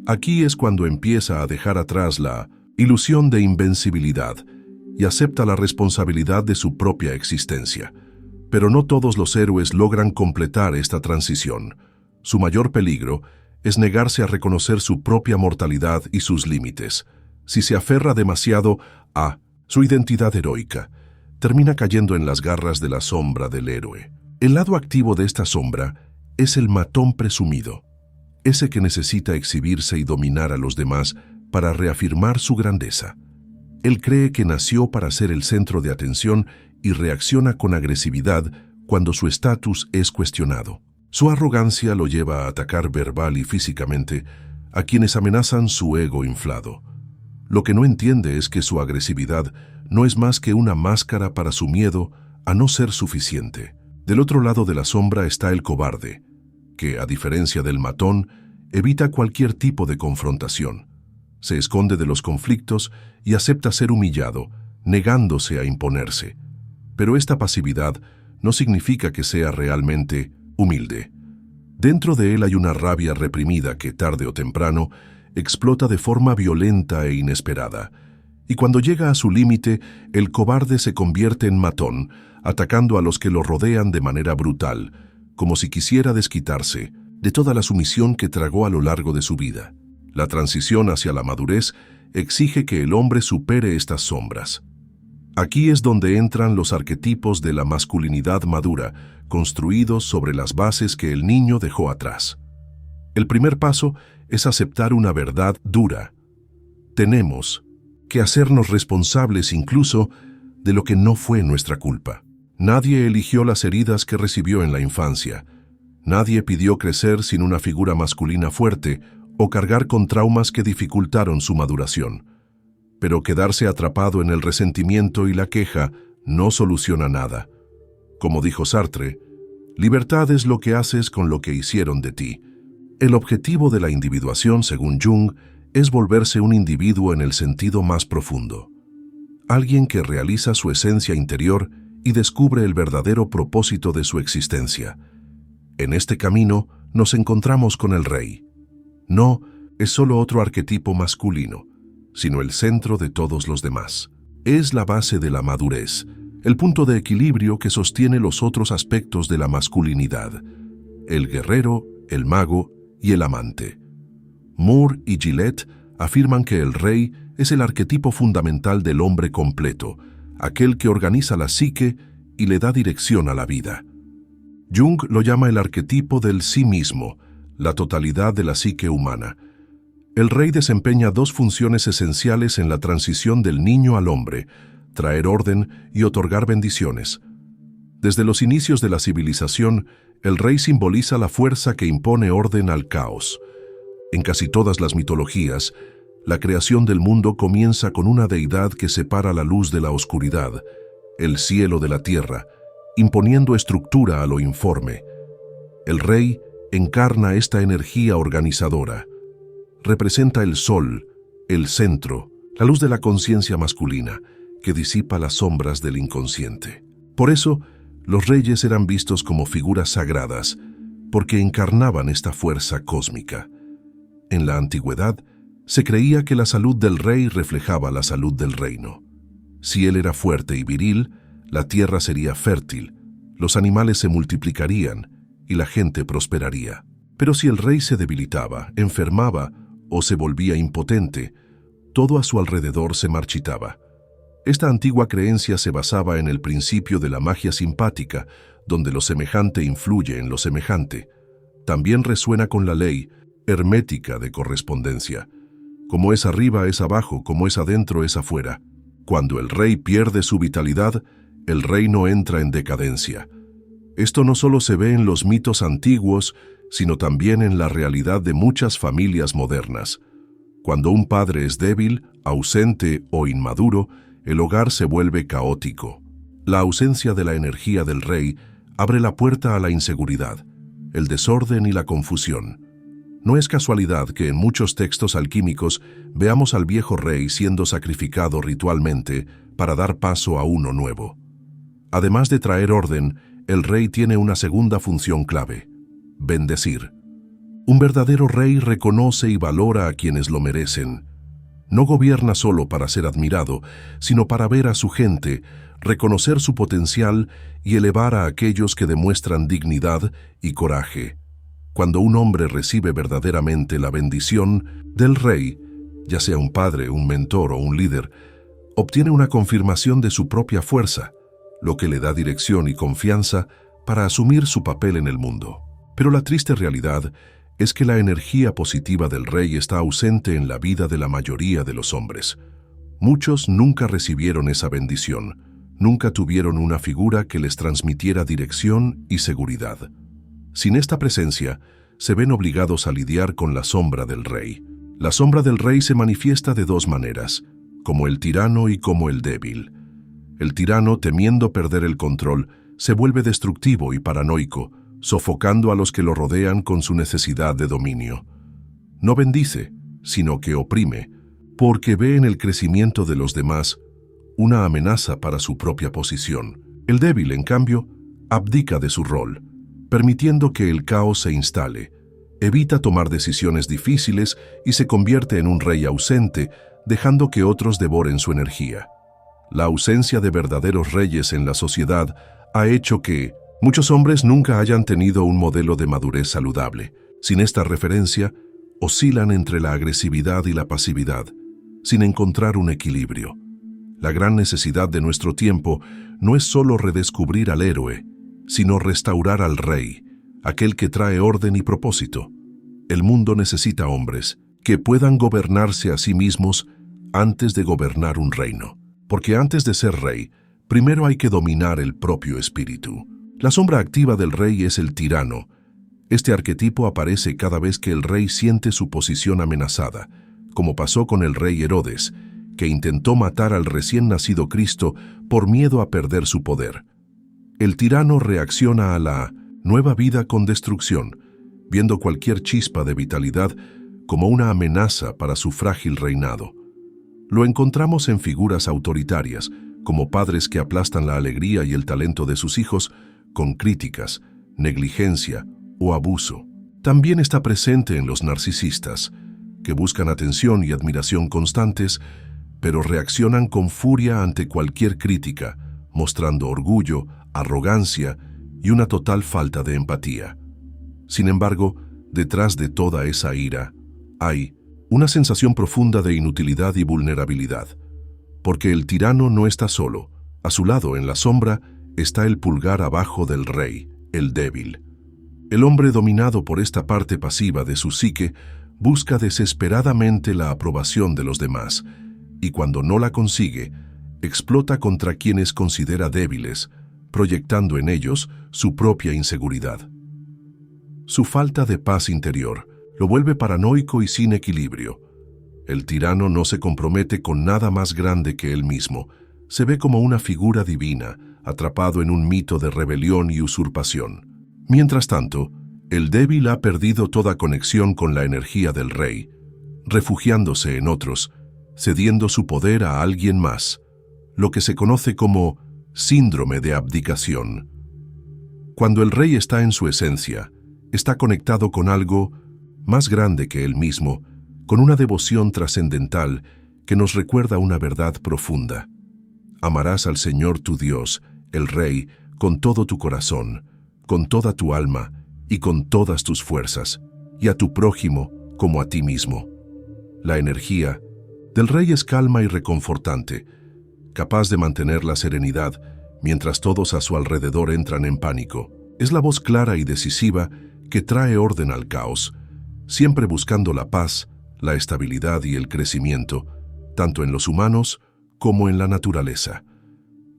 Aquí es cuando empieza a dejar atrás la ilusión de invencibilidad y acepta la responsabilidad de su propia existencia. Pero no todos los héroes logran completar esta transición. Su mayor peligro es negarse a reconocer su propia mortalidad y sus límites. Si se aferra demasiado a su identidad heroica, termina cayendo en las garras de la sombra del héroe. El lado activo de esta sombra es el matón presumido, ese que necesita exhibirse y dominar a los demás para reafirmar su grandeza. Él cree que nació para ser el centro de atención y reacciona con agresividad cuando su estatus es cuestionado. Su arrogancia lo lleva a atacar verbal y físicamente a quienes amenazan su ego inflado. Lo que no entiende es que su agresividad no es más que una máscara para su miedo a no ser suficiente. Del otro lado de la sombra está el cobarde, que, a diferencia del matón, evita cualquier tipo de confrontación. Se esconde de los conflictos y acepta ser humillado, negándose a imponerse. Pero esta pasividad no significa que sea realmente humilde. Dentro de él hay una rabia reprimida que, tarde o temprano, explota de forma violenta e inesperada. Y cuando llega a su límite, el cobarde se convierte en matón, atacando a los que lo rodean de manera brutal, como si quisiera desquitarse de toda la sumisión que tragó a lo largo de su vida. La transición hacia la madurez exige que el hombre supere estas sombras. Aquí es donde entran los arquetipos de la masculinidad madura, construidos sobre las bases que el niño dejó atrás. El primer paso es aceptar una verdad dura. Tenemos que hacernos responsables incluso de lo que no fue nuestra culpa. Nadie eligió las heridas que recibió en la infancia. Nadie pidió crecer sin una figura masculina fuerte o cargar con traumas que dificultaron su maduración. Pero quedarse atrapado en el resentimiento y la queja no soluciona nada. Como dijo Sartre, libertad es lo que haces con lo que hicieron de ti. El objetivo de la individuación, según Jung, es volverse un individuo en el sentido más profundo. Alguien que realiza su esencia interior y descubre el verdadero propósito de su existencia. En este camino nos encontramos con el rey. No es solo otro arquetipo masculino, sino el centro de todos los demás. Es la base de la madurez, el punto de equilibrio que sostiene los otros aspectos de la masculinidad: el guerrero, el mago y el amante. Moore y Gillette afirman que el rey es el arquetipo fundamental del hombre completo, aquel que organiza la psique y le da dirección a la vida. Jung lo llama el arquetipo del sí mismo, la totalidad de la psique humana. El rey desempeña dos funciones esenciales en la transición del niño al hombre: traer orden y otorgar bendiciones. Desde los inicios de la civilización, el rey simboliza la fuerza que impone orden al caos. En casi todas las mitologías, la creación del mundo comienza con una deidad que separa la luz de la oscuridad, el cielo de la tierra, imponiendo estructura a lo informe. El rey encarna esta energía organizadora. Representa el sol, el centro, la luz de la conciencia masculina, que disipa las sombras del inconsciente. Por eso, los reyes eran vistos como figuras sagradas, porque encarnaban esta fuerza cósmica. En la antigüedad, se creía que la salud del rey reflejaba la salud del reino. Si él era fuerte y viril, la tierra sería fértil, los animales se multiplicarían y la gente prosperaría. Pero si el rey se debilitaba, enfermaba o se volvía impotente, todo a su alrededor se marchitaba. Esta antigua creencia se basaba en el principio de la magia simpática, donde lo semejante influye en lo semejante. También resuena con la ley hermética de correspondencia. Como es arriba es abajo, como es adentro es afuera. Cuando el rey pierde su vitalidad, el reino entra en decadencia. Esto no solo se ve en los mitos antiguos, sino también en la realidad de muchas familias modernas. Cuando un padre es débil, ausente o inmaduro, el hogar se vuelve caótico. La ausencia de la energía del rey abre la puerta a la inseguridad, el desorden y la confusión. No es casualidad que en muchos textos alquímicos veamos al viejo rey siendo sacrificado ritualmente para dar paso a uno nuevo. Además de traer orden, el rey tiene una segunda función clave: bendecir. Un verdadero rey reconoce y valora a quienes lo merecen. No gobierna solo para ser admirado, sino para ver a su gente, reconocer su potencial y elevar a aquellos que demuestran dignidad y coraje. Cuando un hombre recibe verdaderamente la bendición del rey, ya sea un padre, un mentor o un líder, obtiene una confirmación de su propia fuerza, lo que le da dirección y confianza para asumir su papel en el mundo. Pero la triste realidad es que la energía positiva del rey está ausente en la vida de la mayoría de los hombres. Muchos nunca recibieron esa bendición, nunca tuvieron una figura que les transmitiera dirección y seguridad. Sin esta presencia, se ven obligados a lidiar con la sombra del rey. La sombra del rey se manifiesta de dos maneras, como el tirano y como el débil. El tirano, temiendo perder el control, se vuelve destructivo y paranoico, sofocando a los que lo rodean con su necesidad de dominio. No bendice, sino que oprime, porque ve en el crecimiento de los demás una amenaza para su propia posición. El débil, en cambio, abdica de su rol, permitiendo que el caos se instale, evita tomar decisiones difíciles y se convierte en un rey ausente, dejando que otros devoren su energía. La ausencia de verdaderos reyes en la sociedad ha hecho que muchos hombres nunca hayan tenido un modelo de madurez saludable. Sin esta referencia, oscilan entre la agresividad y la pasividad, sin encontrar un equilibrio. La gran necesidad de nuestro tiempo no es solo redescubrir al héroe, sino restaurar al rey, aquel que trae orden y propósito. El mundo necesita hombres que puedan gobernarse a sí mismos antes de gobernar un reino. Porque antes de ser rey, primero hay que dominar el propio espíritu. La sombra activa del rey es el tirano. Este arquetipo aparece cada vez que el rey siente su posición amenazada, como pasó con el rey Herodes, que intentó matar al recién nacido Cristo por miedo a perder su poder. El tirano reacciona a la nueva vida con destrucción, viendo cualquier chispa de vitalidad como una amenaza para su frágil reinado. Lo encontramos en figuras autoritarias, como padres que aplastan la alegría y el talento de sus hijos con críticas, negligencia o abuso. También está presente en los narcisistas, que buscan atención y admiración constantes, pero reaccionan con furia ante cualquier crítica, mostrando orgullo, arrogancia y una total falta de empatía. Sin embargo, detrás de toda esa ira, hay una sensación profunda de inutilidad y vulnerabilidad, porque el tirano no está solo. A su lado, en la sombra, está el pulgar abajo del rey, el débil. El hombre dominado por esta parte pasiva de su psique busca desesperadamente la aprobación de los demás, y cuando no la consigue, explota contra quienes considera débiles, proyectando en ellos su propia inseguridad. Su falta de paz interior lo vuelve paranoico y sin equilibrio. El tirano no se compromete con nada más grande que él mismo. Se ve como una figura divina, atrapado en un mito de rebelión y usurpación. Mientras tanto, el débil ha perdido toda conexión con la energía del rey, refugiándose en otros, cediendo su poder a alguien más, lo que se conoce como síndrome de abdicación. Cuando el rey está en su esencia, está conectado con algo más grande que él mismo, con una devoción trascendental que nos recuerda una verdad profunda. Amarás al Señor tu Dios, el Rey, con todo tu corazón, con toda tu alma y con todas tus fuerzas, y a tu prójimo como a ti mismo. La energía del Rey es calma y reconfortante, capaz de mantener la serenidad mientras todos a su alrededor entran en pánico. Es la voz clara y decisiva que trae orden al caos, siempre buscando la paz, la estabilidad y el crecimiento, tanto en los humanos como en la naturaleza.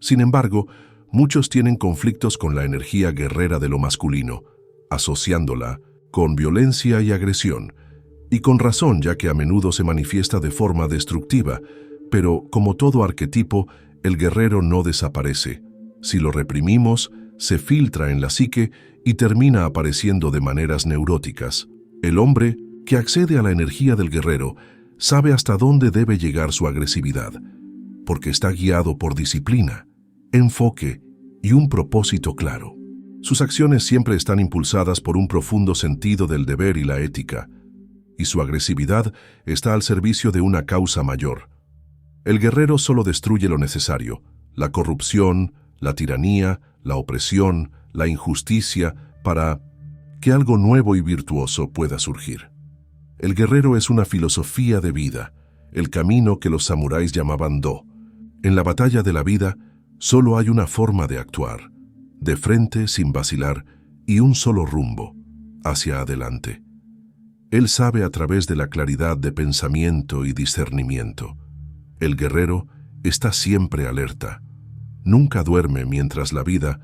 Sin embargo, muchos tienen conflictos con la energía guerrera de lo masculino, asociándola con violencia y agresión, y con razón, ya que a menudo se manifiesta de forma destructiva, pero como todo arquetipo, el guerrero no desaparece. Si lo reprimimos, se filtra en la psique y termina apareciendo de maneras neuróticas. El hombre que accede a la energía del guerrero sabe hasta dónde debe llegar su agresividad, porque está guiado por disciplina, enfoque y un propósito claro. Sus acciones siempre están impulsadas por un profundo sentido del deber y la ética, y su agresividad está al servicio de una causa mayor. El guerrero solo destruye lo necesario: la corrupción, la tiranía, la opresión, la injusticia, para que algo nuevo y virtuoso pueda surgir. El guerrero es una filosofía de vida, el camino que los samuráis llamaban Do. En la batalla de la vida, solo hay una forma de actuar: de frente, sin vacilar, y un solo rumbo, hacia adelante. Él sabe a través de la claridad de pensamiento y discernimiento. El guerrero está siempre alerta. Nunca duerme mientras la vida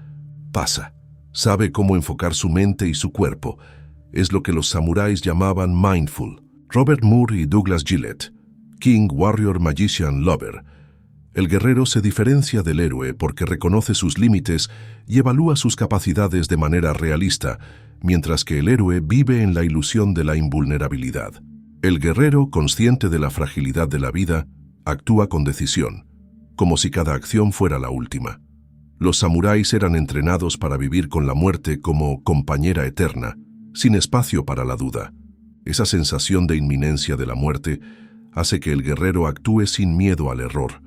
pasa. Sabe cómo enfocar su mente y su cuerpo. Es lo que los samuráis llamaban mindful. Robert Moore y Douglas Gillette, King, Warrior, Magician, Lover. El guerrero se diferencia del héroe porque reconoce sus límites y evalúa sus capacidades de manera realista, mientras que el héroe vive en la ilusión de la invulnerabilidad. El guerrero, consciente de la fragilidad de la vida, actúa con decisión, como si cada acción fuera la última. Los samuráis eran entrenados para vivir con la muerte como compañera eterna, sin espacio para la duda. Esa sensación de inminencia de la muerte hace que el guerrero actúe sin miedo al error,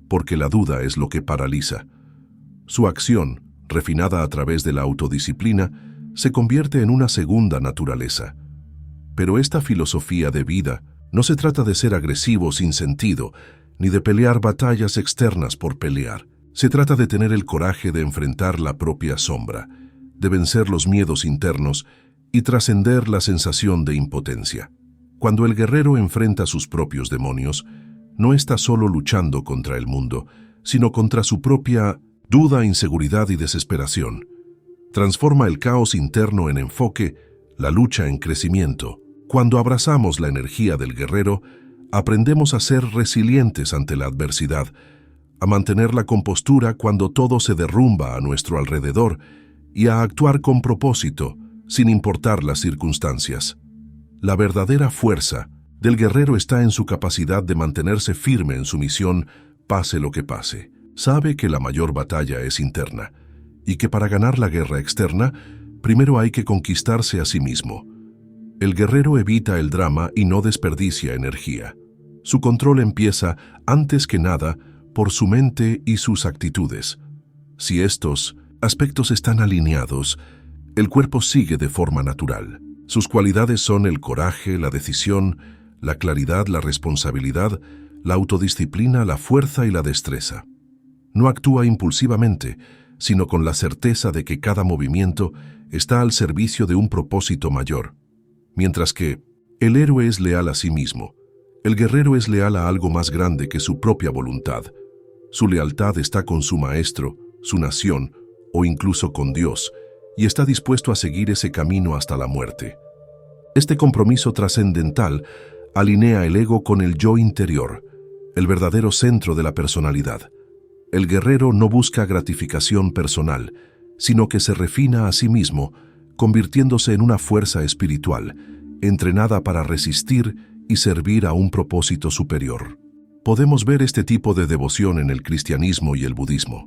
porque la duda es lo que paraliza. Su acción, refinada a través de la autodisciplina, se convierte en una segunda naturaleza. Pero esta filosofía de vida no se trata de ser agresivo sin sentido, ni de pelear batallas externas por pelear. Se trata de tener el coraje de enfrentar la propia sombra, de vencer los miedos internos y trascender la sensación de impotencia. Cuando el guerrero enfrenta sus propios demonios, no está solo luchando contra el mundo, sino contra su propia duda, inseguridad y desesperación. Transforma el caos interno en enfoque, la lucha en crecimiento. Cuando abrazamos la energía del guerrero, aprendemos a ser resilientes ante la adversidad, a mantener la compostura cuando todo se derrumba a nuestro alrededor y a actuar con propósito, sin importar las circunstancias. La verdadera fuerza del guerrero está en su capacidad de mantenerse firme en su misión, pase lo que pase. Sabe que la mayor batalla es interna y que para ganar la guerra externa, primero hay que conquistarse a sí mismo. El guerrero evita el drama y no desperdicia energía. Su control empieza, antes que nada, por su mente y sus actitudes. Si estos aspectos están alineados, el cuerpo sigue de forma natural. Sus cualidades son el coraje, la decisión, la claridad, la responsabilidad, la autodisciplina, la fuerza y la destreza. No actúa impulsivamente, sino con la certeza de que cada movimiento está al servicio de un propósito mayor. Mientras que el héroe es leal a sí mismo, el guerrero es leal a algo más grande que su propia voluntad. Su lealtad está con su maestro, su nación o incluso con Dios, y está dispuesto a seguir ese camino hasta la muerte. Este compromiso trascendental alinea el ego con el yo interior, el verdadero centro de la personalidad. El guerrero no busca gratificación personal, sino que se refina a sí mismo, convirtiéndose en una fuerza espiritual, entrenada para resistir y servir a un propósito superior. Podemos ver este tipo de devoción en el cristianismo y el budismo.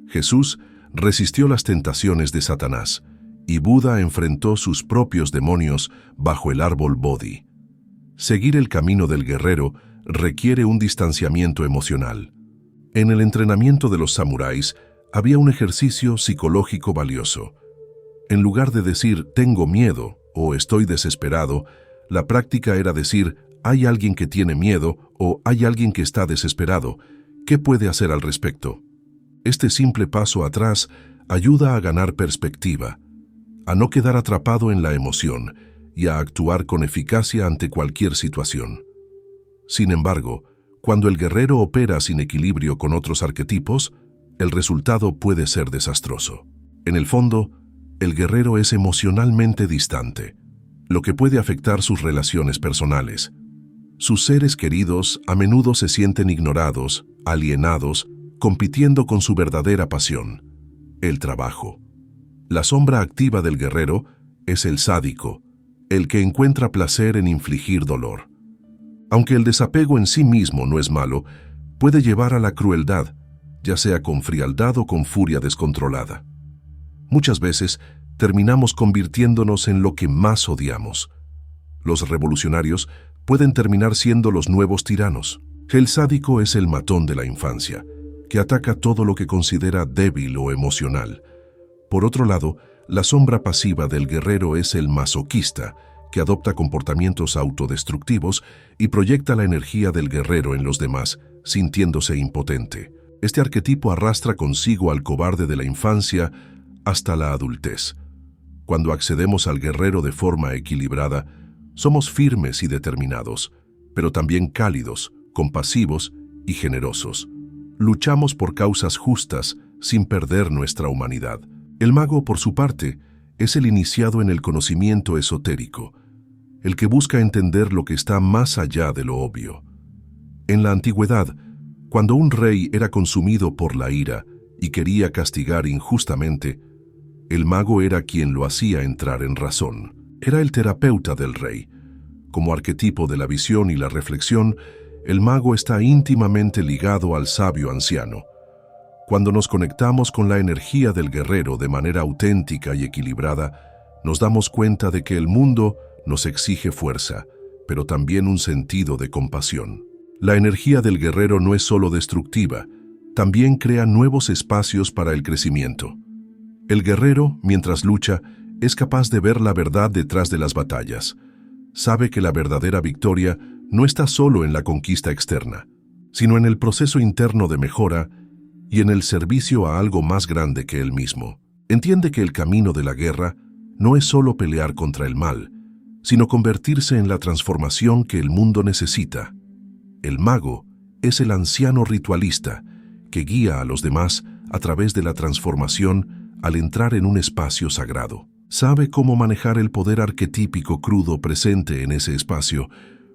Jesús resistió las tentaciones de Satanás, y Buda enfrentó sus propios demonios bajo el árbol Bodhi. Seguir el camino del guerrero requiere un distanciamiento emocional. En el entrenamiento de los samuráis había un ejercicio psicológico valioso. En lugar de decir «tengo miedo» o «estoy desesperado», la práctica era decir «hay alguien que tiene miedo» o «hay alguien que está desesperado. ¿Qué puede hacer al respecto?». Este simple paso atrás ayuda a ganar perspectiva, a no quedar atrapado en la emoción y a actuar con eficacia ante cualquier situación. Sin embargo, cuando el guerrero opera sin equilibrio con otros arquetipos, el resultado puede ser desastroso. En el fondo, el guerrero es emocionalmente distante, lo que puede afectar sus relaciones personales. Sus seres queridos a menudo se sienten ignorados, alienados, compitiendo con su verdadera pasión, el trabajo. La sombra activa del guerrero es el sádico, el que encuentra placer en infligir dolor. Aunque el desapego en sí mismo no es malo, puede llevar a la crueldad, ya sea con frialdad o con furia descontrolada. Muchas veces terminamos convirtiéndonos en lo que más odiamos. Los revolucionarios pueden terminar siendo los nuevos tiranos. El sádico es el matón de la infancia, que ataca todo lo que considera débil o emocional. Por otro lado, la sombra pasiva del guerrero es el masoquista, que adopta comportamientos autodestructivos y proyecta la energía del guerrero en los demás, sintiéndose impotente. Este arquetipo arrastra consigo al cobarde de la infancia hasta la adultez. Cuando accedemos al guerrero de forma equilibrada, somos firmes y determinados, pero también cálidos, compasivos y generosos. Luchamos por causas justas sin perder nuestra humanidad. El mago, por su parte, es el iniciado en el conocimiento esotérico, el que busca entender lo que está más allá de lo obvio. En la antigüedad, cuando un rey era consumido por la ira y quería castigar injustamente, el mago era quien lo hacía entrar en razón. Era el terapeuta del rey. Como arquetipo de la visión y la reflexión, el mago está íntimamente ligado al sabio anciano. Cuando nos conectamos con la energía del guerrero de manera auténtica y equilibrada, nos damos cuenta de que el mundo nos exige fuerza, pero también un sentido de compasión. La energía del guerrero no es solo destructiva, también crea nuevos espacios para el crecimiento. El guerrero, mientras lucha, es capaz de ver la verdad detrás de las batallas. Sabe que la verdadera victoria no está solo en la conquista externa, sino en el proceso interno de mejora y en el servicio a algo más grande que él mismo. Entiende que el camino de la guerra no es solo pelear contra el mal, sino convertirse en la transformación que el mundo necesita. El mago es el anciano ritualista que guía a los demás a través de la transformación al entrar en un espacio sagrado. Sabe cómo manejar el poder arquetípico crudo presente en ese espacio,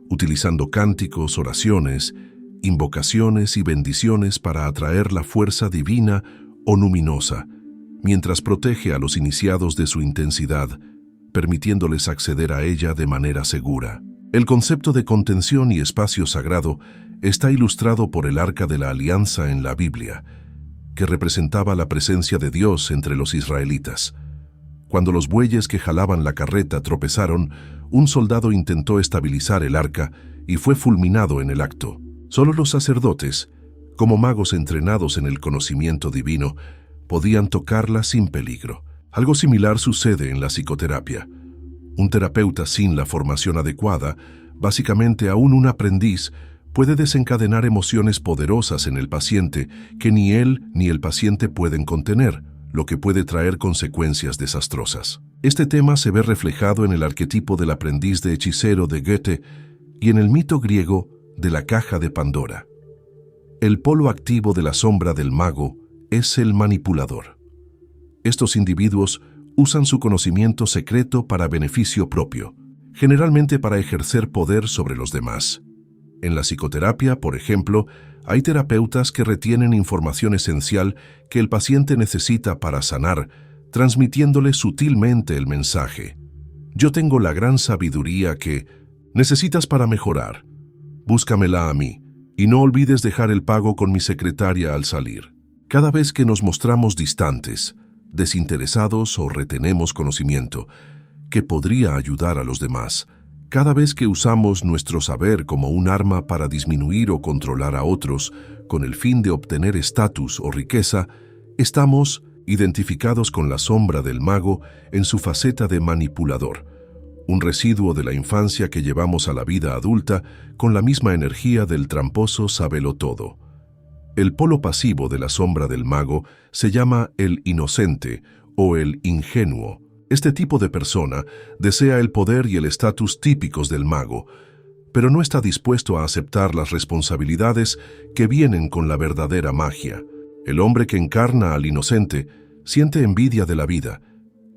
utilizando cánticos, oraciones, invocaciones y bendiciones para atraer la fuerza divina o luminosa, mientras protege a los iniciados de su intensidad, permitiéndoles acceder a ella de manera segura. El concepto de contención y espacio sagrado está ilustrado por el Arca de la Alianza en la Biblia, que representaba la presencia de Dios entre los israelitas. Cuando los bueyes que jalaban la carreta tropezaron, un soldado intentó estabilizar el arca y fue fulminado en el acto. Solo los sacerdotes, como magos entrenados en el conocimiento divino, podían tocarla sin peligro. Algo similar sucede en la psicoterapia. Un terapeuta sin la formación adecuada, básicamente aún un aprendiz, puede desencadenar emociones poderosas en el paciente que ni él ni el paciente pueden contener, lo que puede traer consecuencias desastrosas. Este tema se ve reflejado en el arquetipo del aprendiz de hechicero de Goethe y en el mito griego de la caja de Pandora. El polo activo de la sombra del mago es el manipulador. Estos individuos usan su conocimiento secreto para beneficio propio, generalmente para ejercer poder sobre los demás. En la psicoterapia, por ejemplo, hay terapeutas que retienen información esencial que el paciente necesita para sanar, transmitiéndole sutilmente el mensaje: yo tengo la gran sabiduría que necesitas para mejorar. Búscamela a mí, y no olvides dejar el pago con mi secretaria al salir. Cada vez que nos mostramos distantes, desinteresados o retenemos conocimiento que podría ayudar a los demás, cada vez que usamos nuestro saber como un arma para disminuir o controlar a otros con el fin de obtener estatus o riqueza, estamos identificados con la sombra del mago en su faceta de manipulador, un residuo de la infancia que llevamos a la vida adulta con la misma energía del tramposo sabelotodo. El polo pasivo de la sombra del mago se llama el inocente o el ingenuo. Este tipo de persona desea el poder y el estatus típicos del mago, pero no está dispuesto a aceptar las responsabilidades que vienen con la verdadera magia. El hombre que encarna al inocente siente envidia de la vida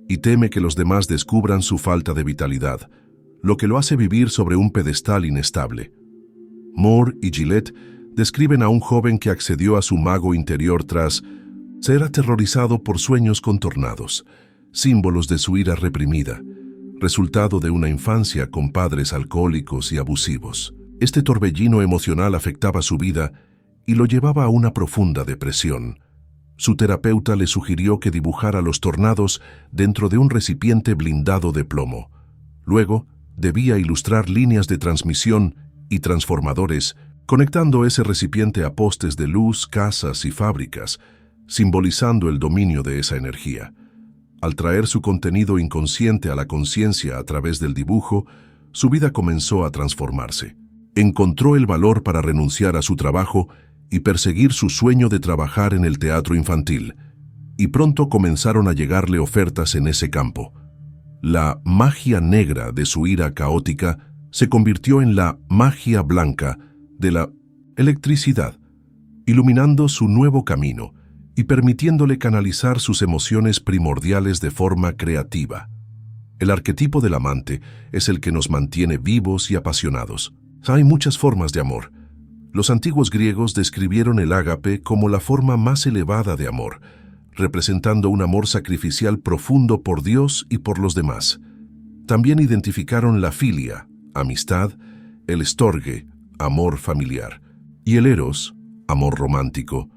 y teme que los demás descubran su falta de vitalidad, lo que lo hace vivir sobre un pedestal inestable. Moore y Gillette describen a un joven que accedió a su mago interior tras ser aterrorizado por sueños contornados, símbolos de su ira reprimida, resultado de una infancia con padres alcohólicos y abusivos. Este torbellino emocional afectaba su vida y lo llevaba a una profunda depresión. Su terapeuta le sugirió que dibujara los tornados dentro de un recipiente blindado de plomo. Luego, debía ilustrar líneas de transmisión y transformadores, conectando ese recipiente a postes de luz, casas y fábricas, simbolizando el dominio de esa energía. Al traer su contenido inconsciente a la conciencia a través del dibujo, su vida comenzó a transformarse. Encontró el valor para renunciar a su trabajo y perseguir su sueño de trabajar en el teatro infantil, y pronto comenzaron a llegarle ofertas en ese campo. La magia negra de su ira caótica se convirtió en la magia blanca de la electricidad, iluminando su nuevo camino y permitiéndole canalizar sus emociones primordiales de forma creativa. El arquetipo del amante es el que nos mantiene vivos y apasionados. Hay muchas formas de amor. Los antiguos griegos describieron el ágape como la forma más elevada de amor, representando un amor sacrificial profundo por Dios y por los demás. También identificaron la filia, amistad, el storge, amor familiar, y el eros, amor romántico.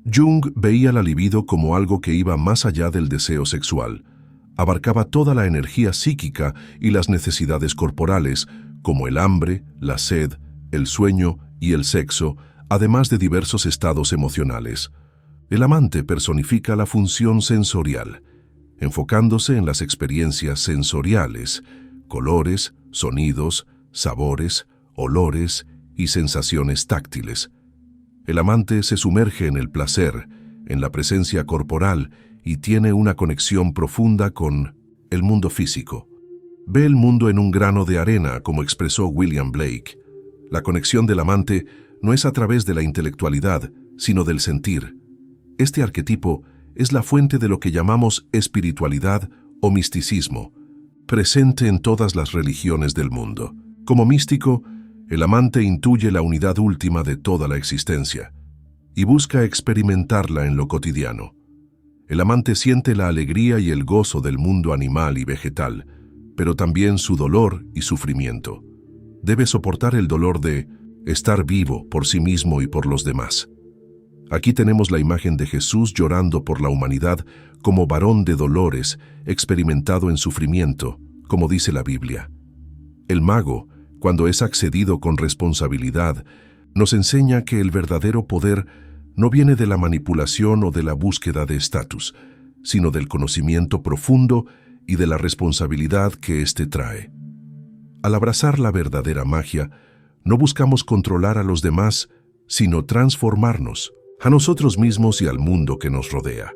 Jung veía la libido como algo que iba más allá del deseo sexual. Abarcaba toda la energía psíquica y las necesidades corporales, como el hambre, la sed, el sueño y el sexo, además de diversos estados emocionales. El amante personifica la función sensorial, enfocándose en las experiencias sensoriales, colores, sonidos, sabores, olores y sensaciones táctiles. El amante se sumerge en el placer, en la presencia corporal y tiene una conexión profunda con el mundo físico. Ve el mundo en un grano de arena, como expresó William Blake. La conexión del amante no es a través de la intelectualidad, sino del sentir. Este arquetipo es la fuente de lo que llamamos espiritualidad o misticismo, presente en todas las religiones del mundo. Como místico, el amante intuye la unidad última de toda la existencia y busca experimentarla en lo cotidiano. El amante siente la alegría y el gozo del mundo animal y vegetal, pero también su dolor y sufrimiento. Debe soportar el dolor de estar vivo por sí mismo y por los demás. Aquí tenemos la imagen de Jesús llorando por la humanidad como varón de dolores, experimentado en sufrimiento, como dice la Biblia. El mago, cuando es accedido con responsabilidad, nos enseña que el verdadero poder no viene de la manipulación o de la búsqueda de estatus, sino del conocimiento profundo y de la responsabilidad que éste trae. Al abrazar la verdadera magia, no buscamos controlar a los demás, sino transformarnos, a nosotros mismos y al mundo que nos rodea.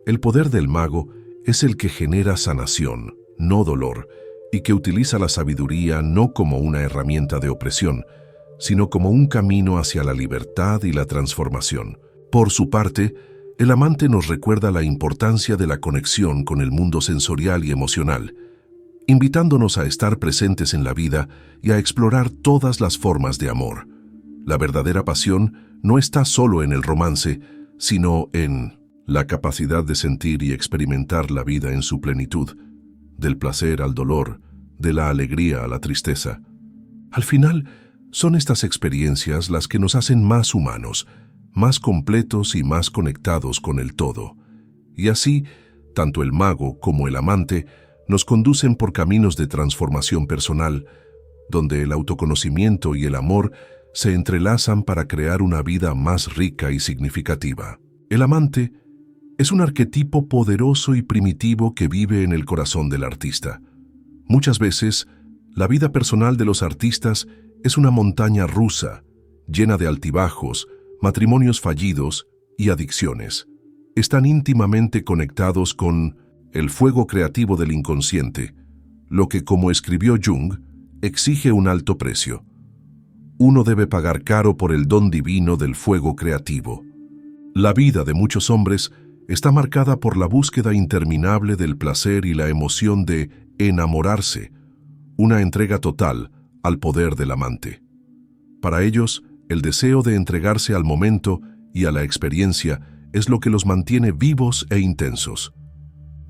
El poder del mago es el que genera sanación, no dolor, y que utiliza la sabiduría no como una herramienta de opresión, sino como un camino hacia la libertad y la transformación. Por su parte, el amante nos recuerda la importancia de la conexión con el mundo sensorial y emocional, invitándonos a estar presentes en la vida y a explorar todas las formas de amor. La verdadera pasión no está solo en el romance, sino en la capacidad de sentir y experimentar la vida en su plenitud, del placer al dolor, de la alegría a la tristeza. Al final, son estas experiencias las que nos hacen más humanos, más completos y más conectados con el todo. Y así, tanto el mago como el amante nos conducen por caminos de transformación personal, donde el autoconocimiento y el amor se entrelazan para crear una vida más rica y significativa. El amante es un arquetipo poderoso y primitivo que vive en el corazón del artista. Muchas veces, la vida personal de los artistas es una montaña rusa, llena de altibajos, matrimonios fallidos y adicciones. Están íntimamente conectados con el fuego creativo del inconsciente, lo que, como escribió Jung, exige un alto precio. Uno debe pagar caro por el don divino del fuego creativo. La vida de muchos hombres está marcada por la búsqueda interminable del placer y la emoción de enamorarse, una entrega total al poder del amante. Para ellos, el deseo de entregarse al momento y a la experiencia es lo que los mantiene vivos e intensos.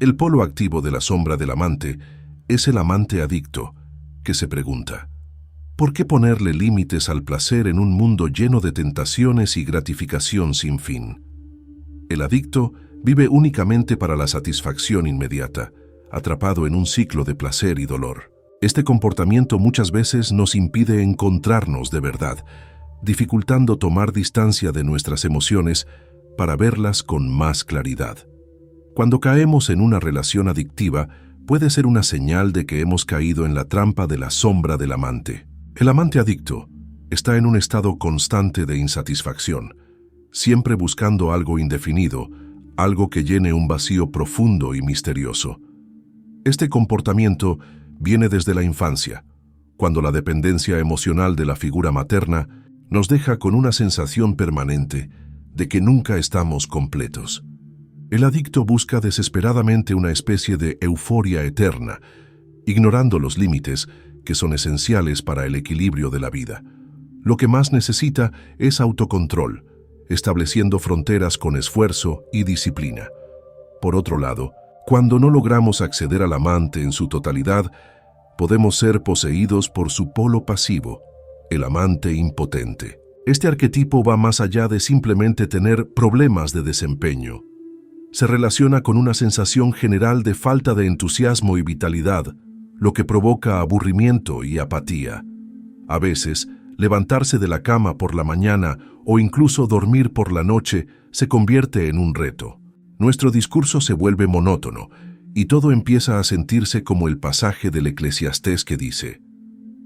El polo activo de la sombra del amante es el amante adicto, que se pregunta, ¿por qué ponerle límites al placer en un mundo lleno de tentaciones y gratificación sin fin? El adicto vive únicamente para la satisfacción inmediata, atrapado en un ciclo de placer y dolor. Este comportamiento muchas veces nos impide encontrarnos de verdad, dificultando tomar distancia de nuestras emociones para verlas con más claridad. Cuando caemos en una relación adictiva, puede ser una señal de que hemos caído en la trampa de la sombra del amante. El amante adicto está en un estado constante de insatisfacción, siempre buscando algo indefinido, algo que llene un vacío profundo y misterioso. Este comportamiento viene desde la infancia, cuando la dependencia emocional de la figura materna nos deja con una sensación permanente de que nunca estamos completos. El adicto busca desesperadamente una especie de euforia eterna, ignorando los límites que son esenciales para el equilibrio de la vida. Lo que más necesita es autocontrol, estableciendo fronteras con esfuerzo y disciplina. Por otro lado, cuando no logramos acceder al amante en su totalidad, podemos ser poseídos por su polo pasivo, el amante impotente. Este arquetipo va más allá de simplemente tener problemas de desempeño. Se relaciona con una sensación general de falta de entusiasmo y vitalidad, lo que provoca aburrimiento y apatía. A veces, levantarse de la cama por la mañana o incluso dormir por la noche se convierte en un reto. Nuestro discurso se vuelve monótono y todo empieza a sentirse como el pasaje del Eclesiastés que dice: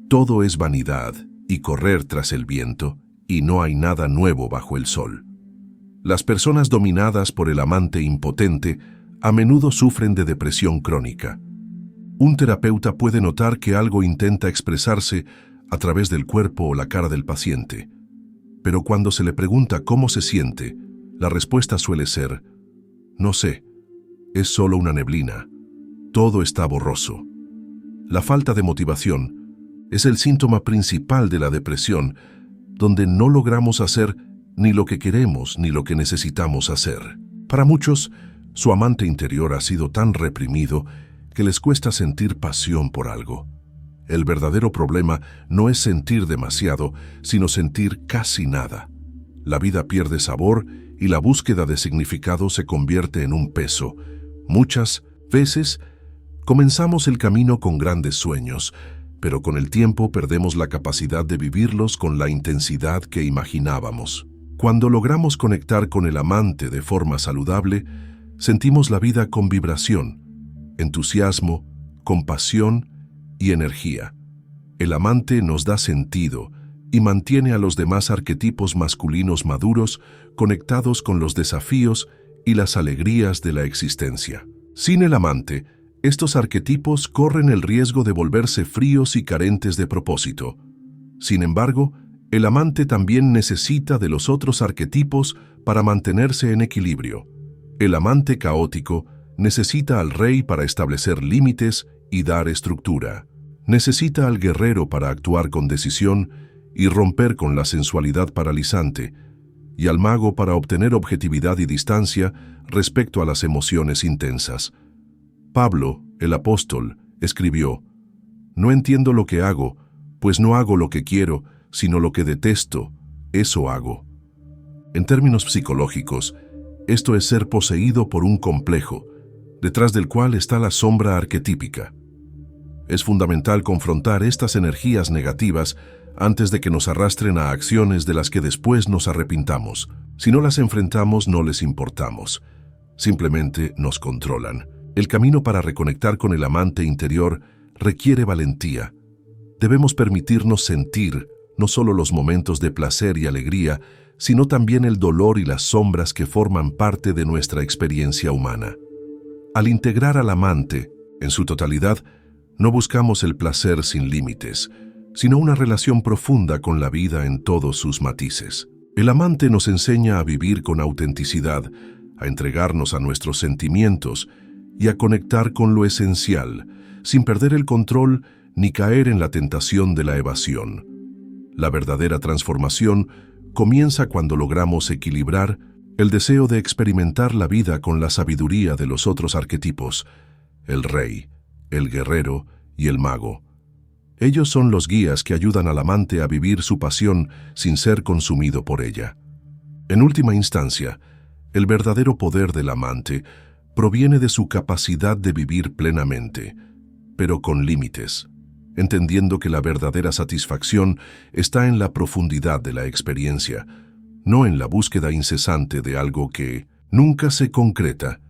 «Todo es vanidad y correr tras el viento, y no hay nada nuevo bajo el sol». Las personas dominadas por el amante impotente a menudo sufren de depresión crónica. Un terapeuta puede notar que algo intenta expresarse a través del cuerpo o la cara del paciente, pero cuando se le pregunta cómo se siente, la respuesta suele ser: «No sé, es solo una neblina, todo está borroso». La falta de motivación es el síntoma principal de la depresión, donde no logramos hacer ni lo que queremos ni lo que necesitamos hacer. Para muchos, su amante interior ha sido tan reprimido que les cuesta sentir pasión por algo. El verdadero problema no es sentir demasiado, sino sentir casi nada. La vida pierde sabor y la búsqueda de significado se convierte en un peso. Muchas veces comenzamos el camino con grandes sueños, pero con el tiempo perdemos la capacidad de vivirlos con la intensidad que imaginábamos. Cuando logramos conectar con el amante de forma saludable, sentimos la vida con vibración, entusiasmo, compasión y energía. El amante nos da sentido y mantiene a los demás arquetipos masculinos maduros conectados con los desafíos y las alegrías de la existencia. Sin el amante, estos arquetipos corren el riesgo de volverse fríos y carentes de propósito. Sin embargo, el amante también necesita de los otros arquetipos para mantenerse en equilibrio. El amante caótico necesita al rey para establecer límites y dar estructura. Necesita al guerrero para actuar con decisión y romper con la sensualidad paralizante, y al mago para obtener objetividad y distancia respecto a las emociones intensas. Pablo, el apóstol, escribió: «No entiendo lo que hago, pues no hago lo que quiero, sino lo que detesto, eso hago». En términos psicológicos, esto es ser poseído por un complejo, detrás del cual está la sombra arquetípica. Es fundamental confrontar estas energías negativas antes de que nos arrastren a acciones de las que después nos arrepintamos. Si no las enfrentamos, no les importamos. Simplemente nos controlan. El camino para reconectar con el amante interior requiere valentía. Debemos permitirnos sentir no solo los momentos de placer y alegría, sino también el dolor y las sombras que forman parte de nuestra experiencia humana. Al integrar al amante en su totalidad, no buscamos el placer sin límites, sino una relación profunda con la vida en todos sus matices. El amante nos enseña a vivir con autenticidad, a entregarnos a nuestros sentimientos y a conectar con lo esencial, sin perder el control ni caer en la tentación de la evasión. La verdadera transformación comienza cuando logramos equilibrar el deseo de experimentar la vida con la sabiduría de los otros arquetipos: el rey, el guerrero y el mago. Ellos son los guías que ayudan al amante a vivir su pasión sin ser consumido por ella. En última instancia, El verdadero poder del amante proviene de su capacidad de vivir plenamente, pero con límites, entendiendo que la verdadera satisfacción está en la profundidad de la experiencia, no en la búsqueda incesante de algo que nunca se concreta.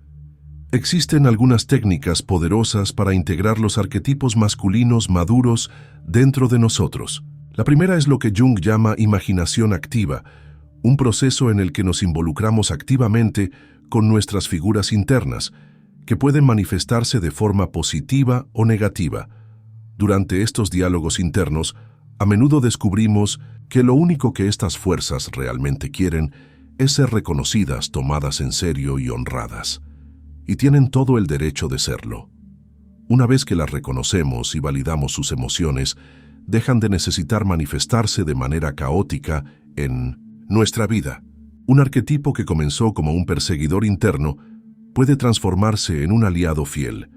Existen algunas técnicas poderosas para integrar los arquetipos masculinos maduros dentro de nosotros. La primera es lo que Jung llama imaginación activa, un proceso en el que nos involucramos activamente con nuestras figuras internas, que pueden manifestarse de forma positiva o negativa. Durante estos diálogos internos, a menudo descubrimos que lo único que estas fuerzas realmente quieren es ser reconocidas, tomadas en serio y honradas. Y tienen todo el derecho de serlo. Una vez que las reconocemos y validamos sus emociones, dejan de necesitar manifestarse de manera caótica en nuestra vida. Un arquetipo que comenzó como un perseguidor interno puede transformarse en un aliado fiel,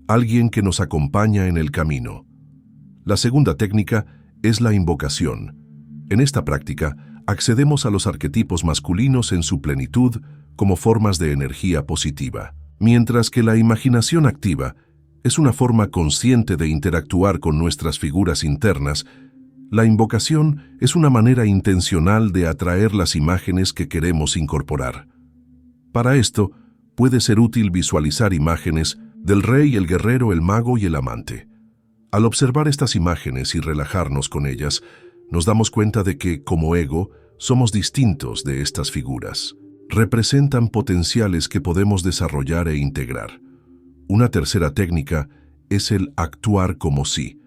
alguien que nos acompaña en el camino. La segunda técnica es la invocación. En esta práctica, accedemos a los arquetipos masculinos en su plenitud como formas de energía positiva, mientras que la imaginación activa es una forma consciente de interactuar con nuestras figuras internas. La invocación es una manera intencional de atraer las imágenes que queremos incorporar. Para esto, puede ser útil visualizar imágenes del rey, el guerrero, el mago y el amante. Al observar estas imágenes y relajarnos con ellas, nos damos cuenta de que, como ego, somos distintos de estas figuras. Representan potenciales que podemos desarrollar e integrar. Una tercera técnica es el actuar como si,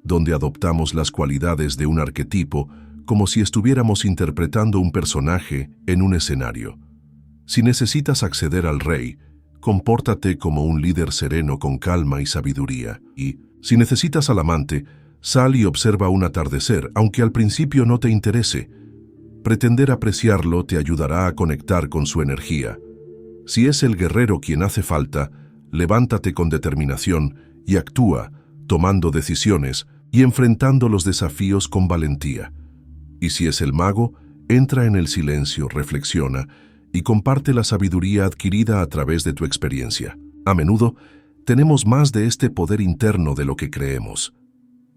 donde adoptamos las cualidades de un arquetipo como si estuviéramos interpretando un personaje en un escenario. Si necesitas acceder al rey, compórtate como un líder sereno con calma y sabiduría. Y, si necesitas al amante, sal y observa un atardecer, aunque al principio no te interese. Pretender apreciarlo te ayudará a conectar con su energía. Si es el guerrero quien hace falta, levántate con determinación y actúa, tomando decisiones y enfrentando los desafíos con valentía. Y si es el mago, entra en el silencio, reflexiona y comparte la sabiduría adquirida a través de tu experiencia. A menudo, tenemos más de este poder interno de lo que creemos.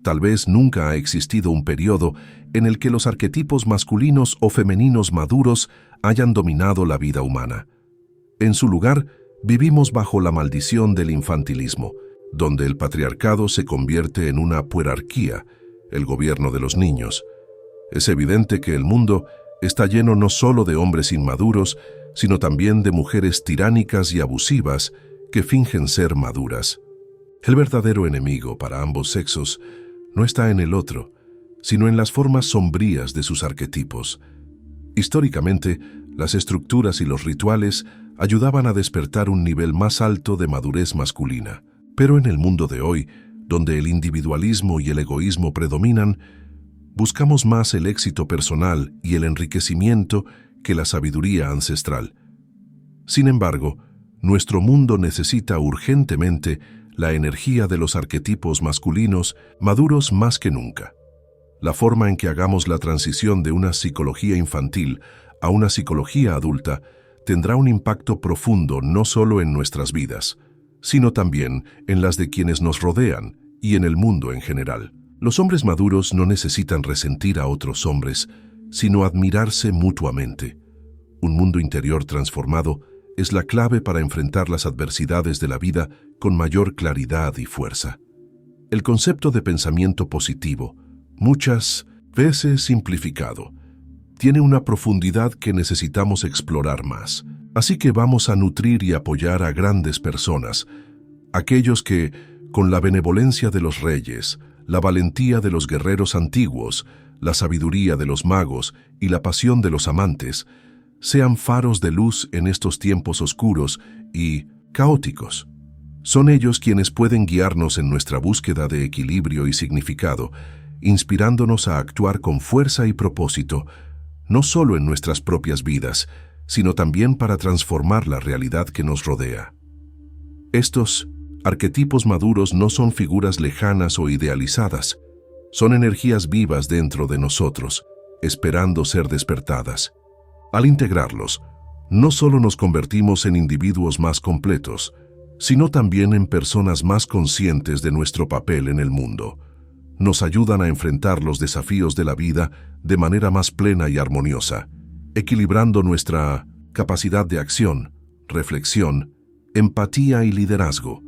Tal vez nunca ha existido un periodo en el que los arquetipos masculinos o femeninos maduros hayan dominado la vida humana. En su lugar, vivimos bajo la maldición del infantilismo, donde el patriarcado se convierte en una puerarquía, el gobierno de los niños. Es evidente que el mundo está lleno no solo de hombres inmaduros, sino también de mujeres tiránicas y abusivas que fingen ser maduras. El verdadero enemigo para ambos sexos no está en el otro, sino en las formas sombrías de sus arquetipos. Históricamente, las estructuras y los rituales ayudaban a despertar un nivel más alto de madurez masculina. Pero en el mundo de hoy, donde el individualismo y el egoísmo predominan, buscamos más el éxito personal y el enriquecimiento que la sabiduría ancestral. Sin embargo, nuestro mundo necesita urgentemente la energía de los arquetipos masculinos maduros más que nunca. La forma en que hagamos la transición de una psicología infantil a una psicología adulta tendrá un impacto profundo no solo en nuestras vidas, sino también en las de quienes nos rodean y en el mundo en general. Los hombres maduros no necesitan resentir a otros hombres, sino admirarse mutuamente. Un mundo interior transformado es la clave para enfrentar las adversidades de la vida con mayor claridad y fuerza. El concepto de pensamiento positivo, muchas veces simplificado, tiene una profundidad que necesitamos explorar más. Así que vamos a nutrir y apoyar a grandes personas, aquellos que, con la benevolencia de los reyes, la valentía de los guerreros antiguos, la sabiduría de los magos y la pasión de los amantes, sean faros de luz en estos tiempos oscuros y caóticos. Son ellos quienes pueden guiarnos en nuestra búsqueda de equilibrio y significado, inspirándonos a actuar con fuerza y propósito, no solo en nuestras propias vidas, sino también para transformar la realidad que nos rodea. Estos arquetipos maduros no son figuras lejanas o idealizadas, son energías vivas dentro de nosotros, esperando ser despertadas. Al integrarlos, no solo nos convertimos en individuos más completos, sino también en personas más conscientes de nuestro papel en el mundo. Nos ayudan a enfrentar los desafíos de la vida de manera más plena y armoniosa, equilibrando nuestra capacidad de acción, reflexión, empatía y liderazgo.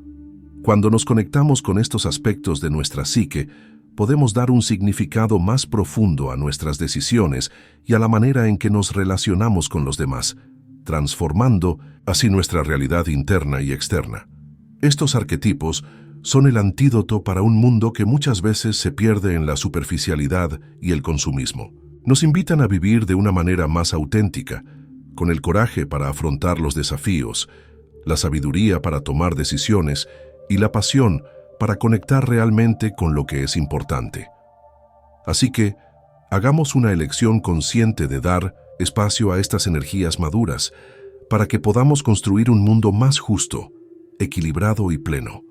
Cuando nos conectamos con estos aspectos de nuestra psique, podemos dar un significado más profundo a nuestras decisiones y a la manera en que nos relacionamos con los demás, transformando así nuestra realidad interna y externa. Estos arquetipos son el antídoto para un mundo que muchas veces se pierde en la superficialidad y el consumismo. Nos invitan a vivir de una manera más auténtica, con el coraje para afrontar los desafíos, la sabiduría para tomar decisiones y la pasión para conectar realmente con lo que es importante. Así que, hagamos una elección consciente de dar espacio a estas energías maduras para que podamos construir un mundo más justo, equilibrado y pleno.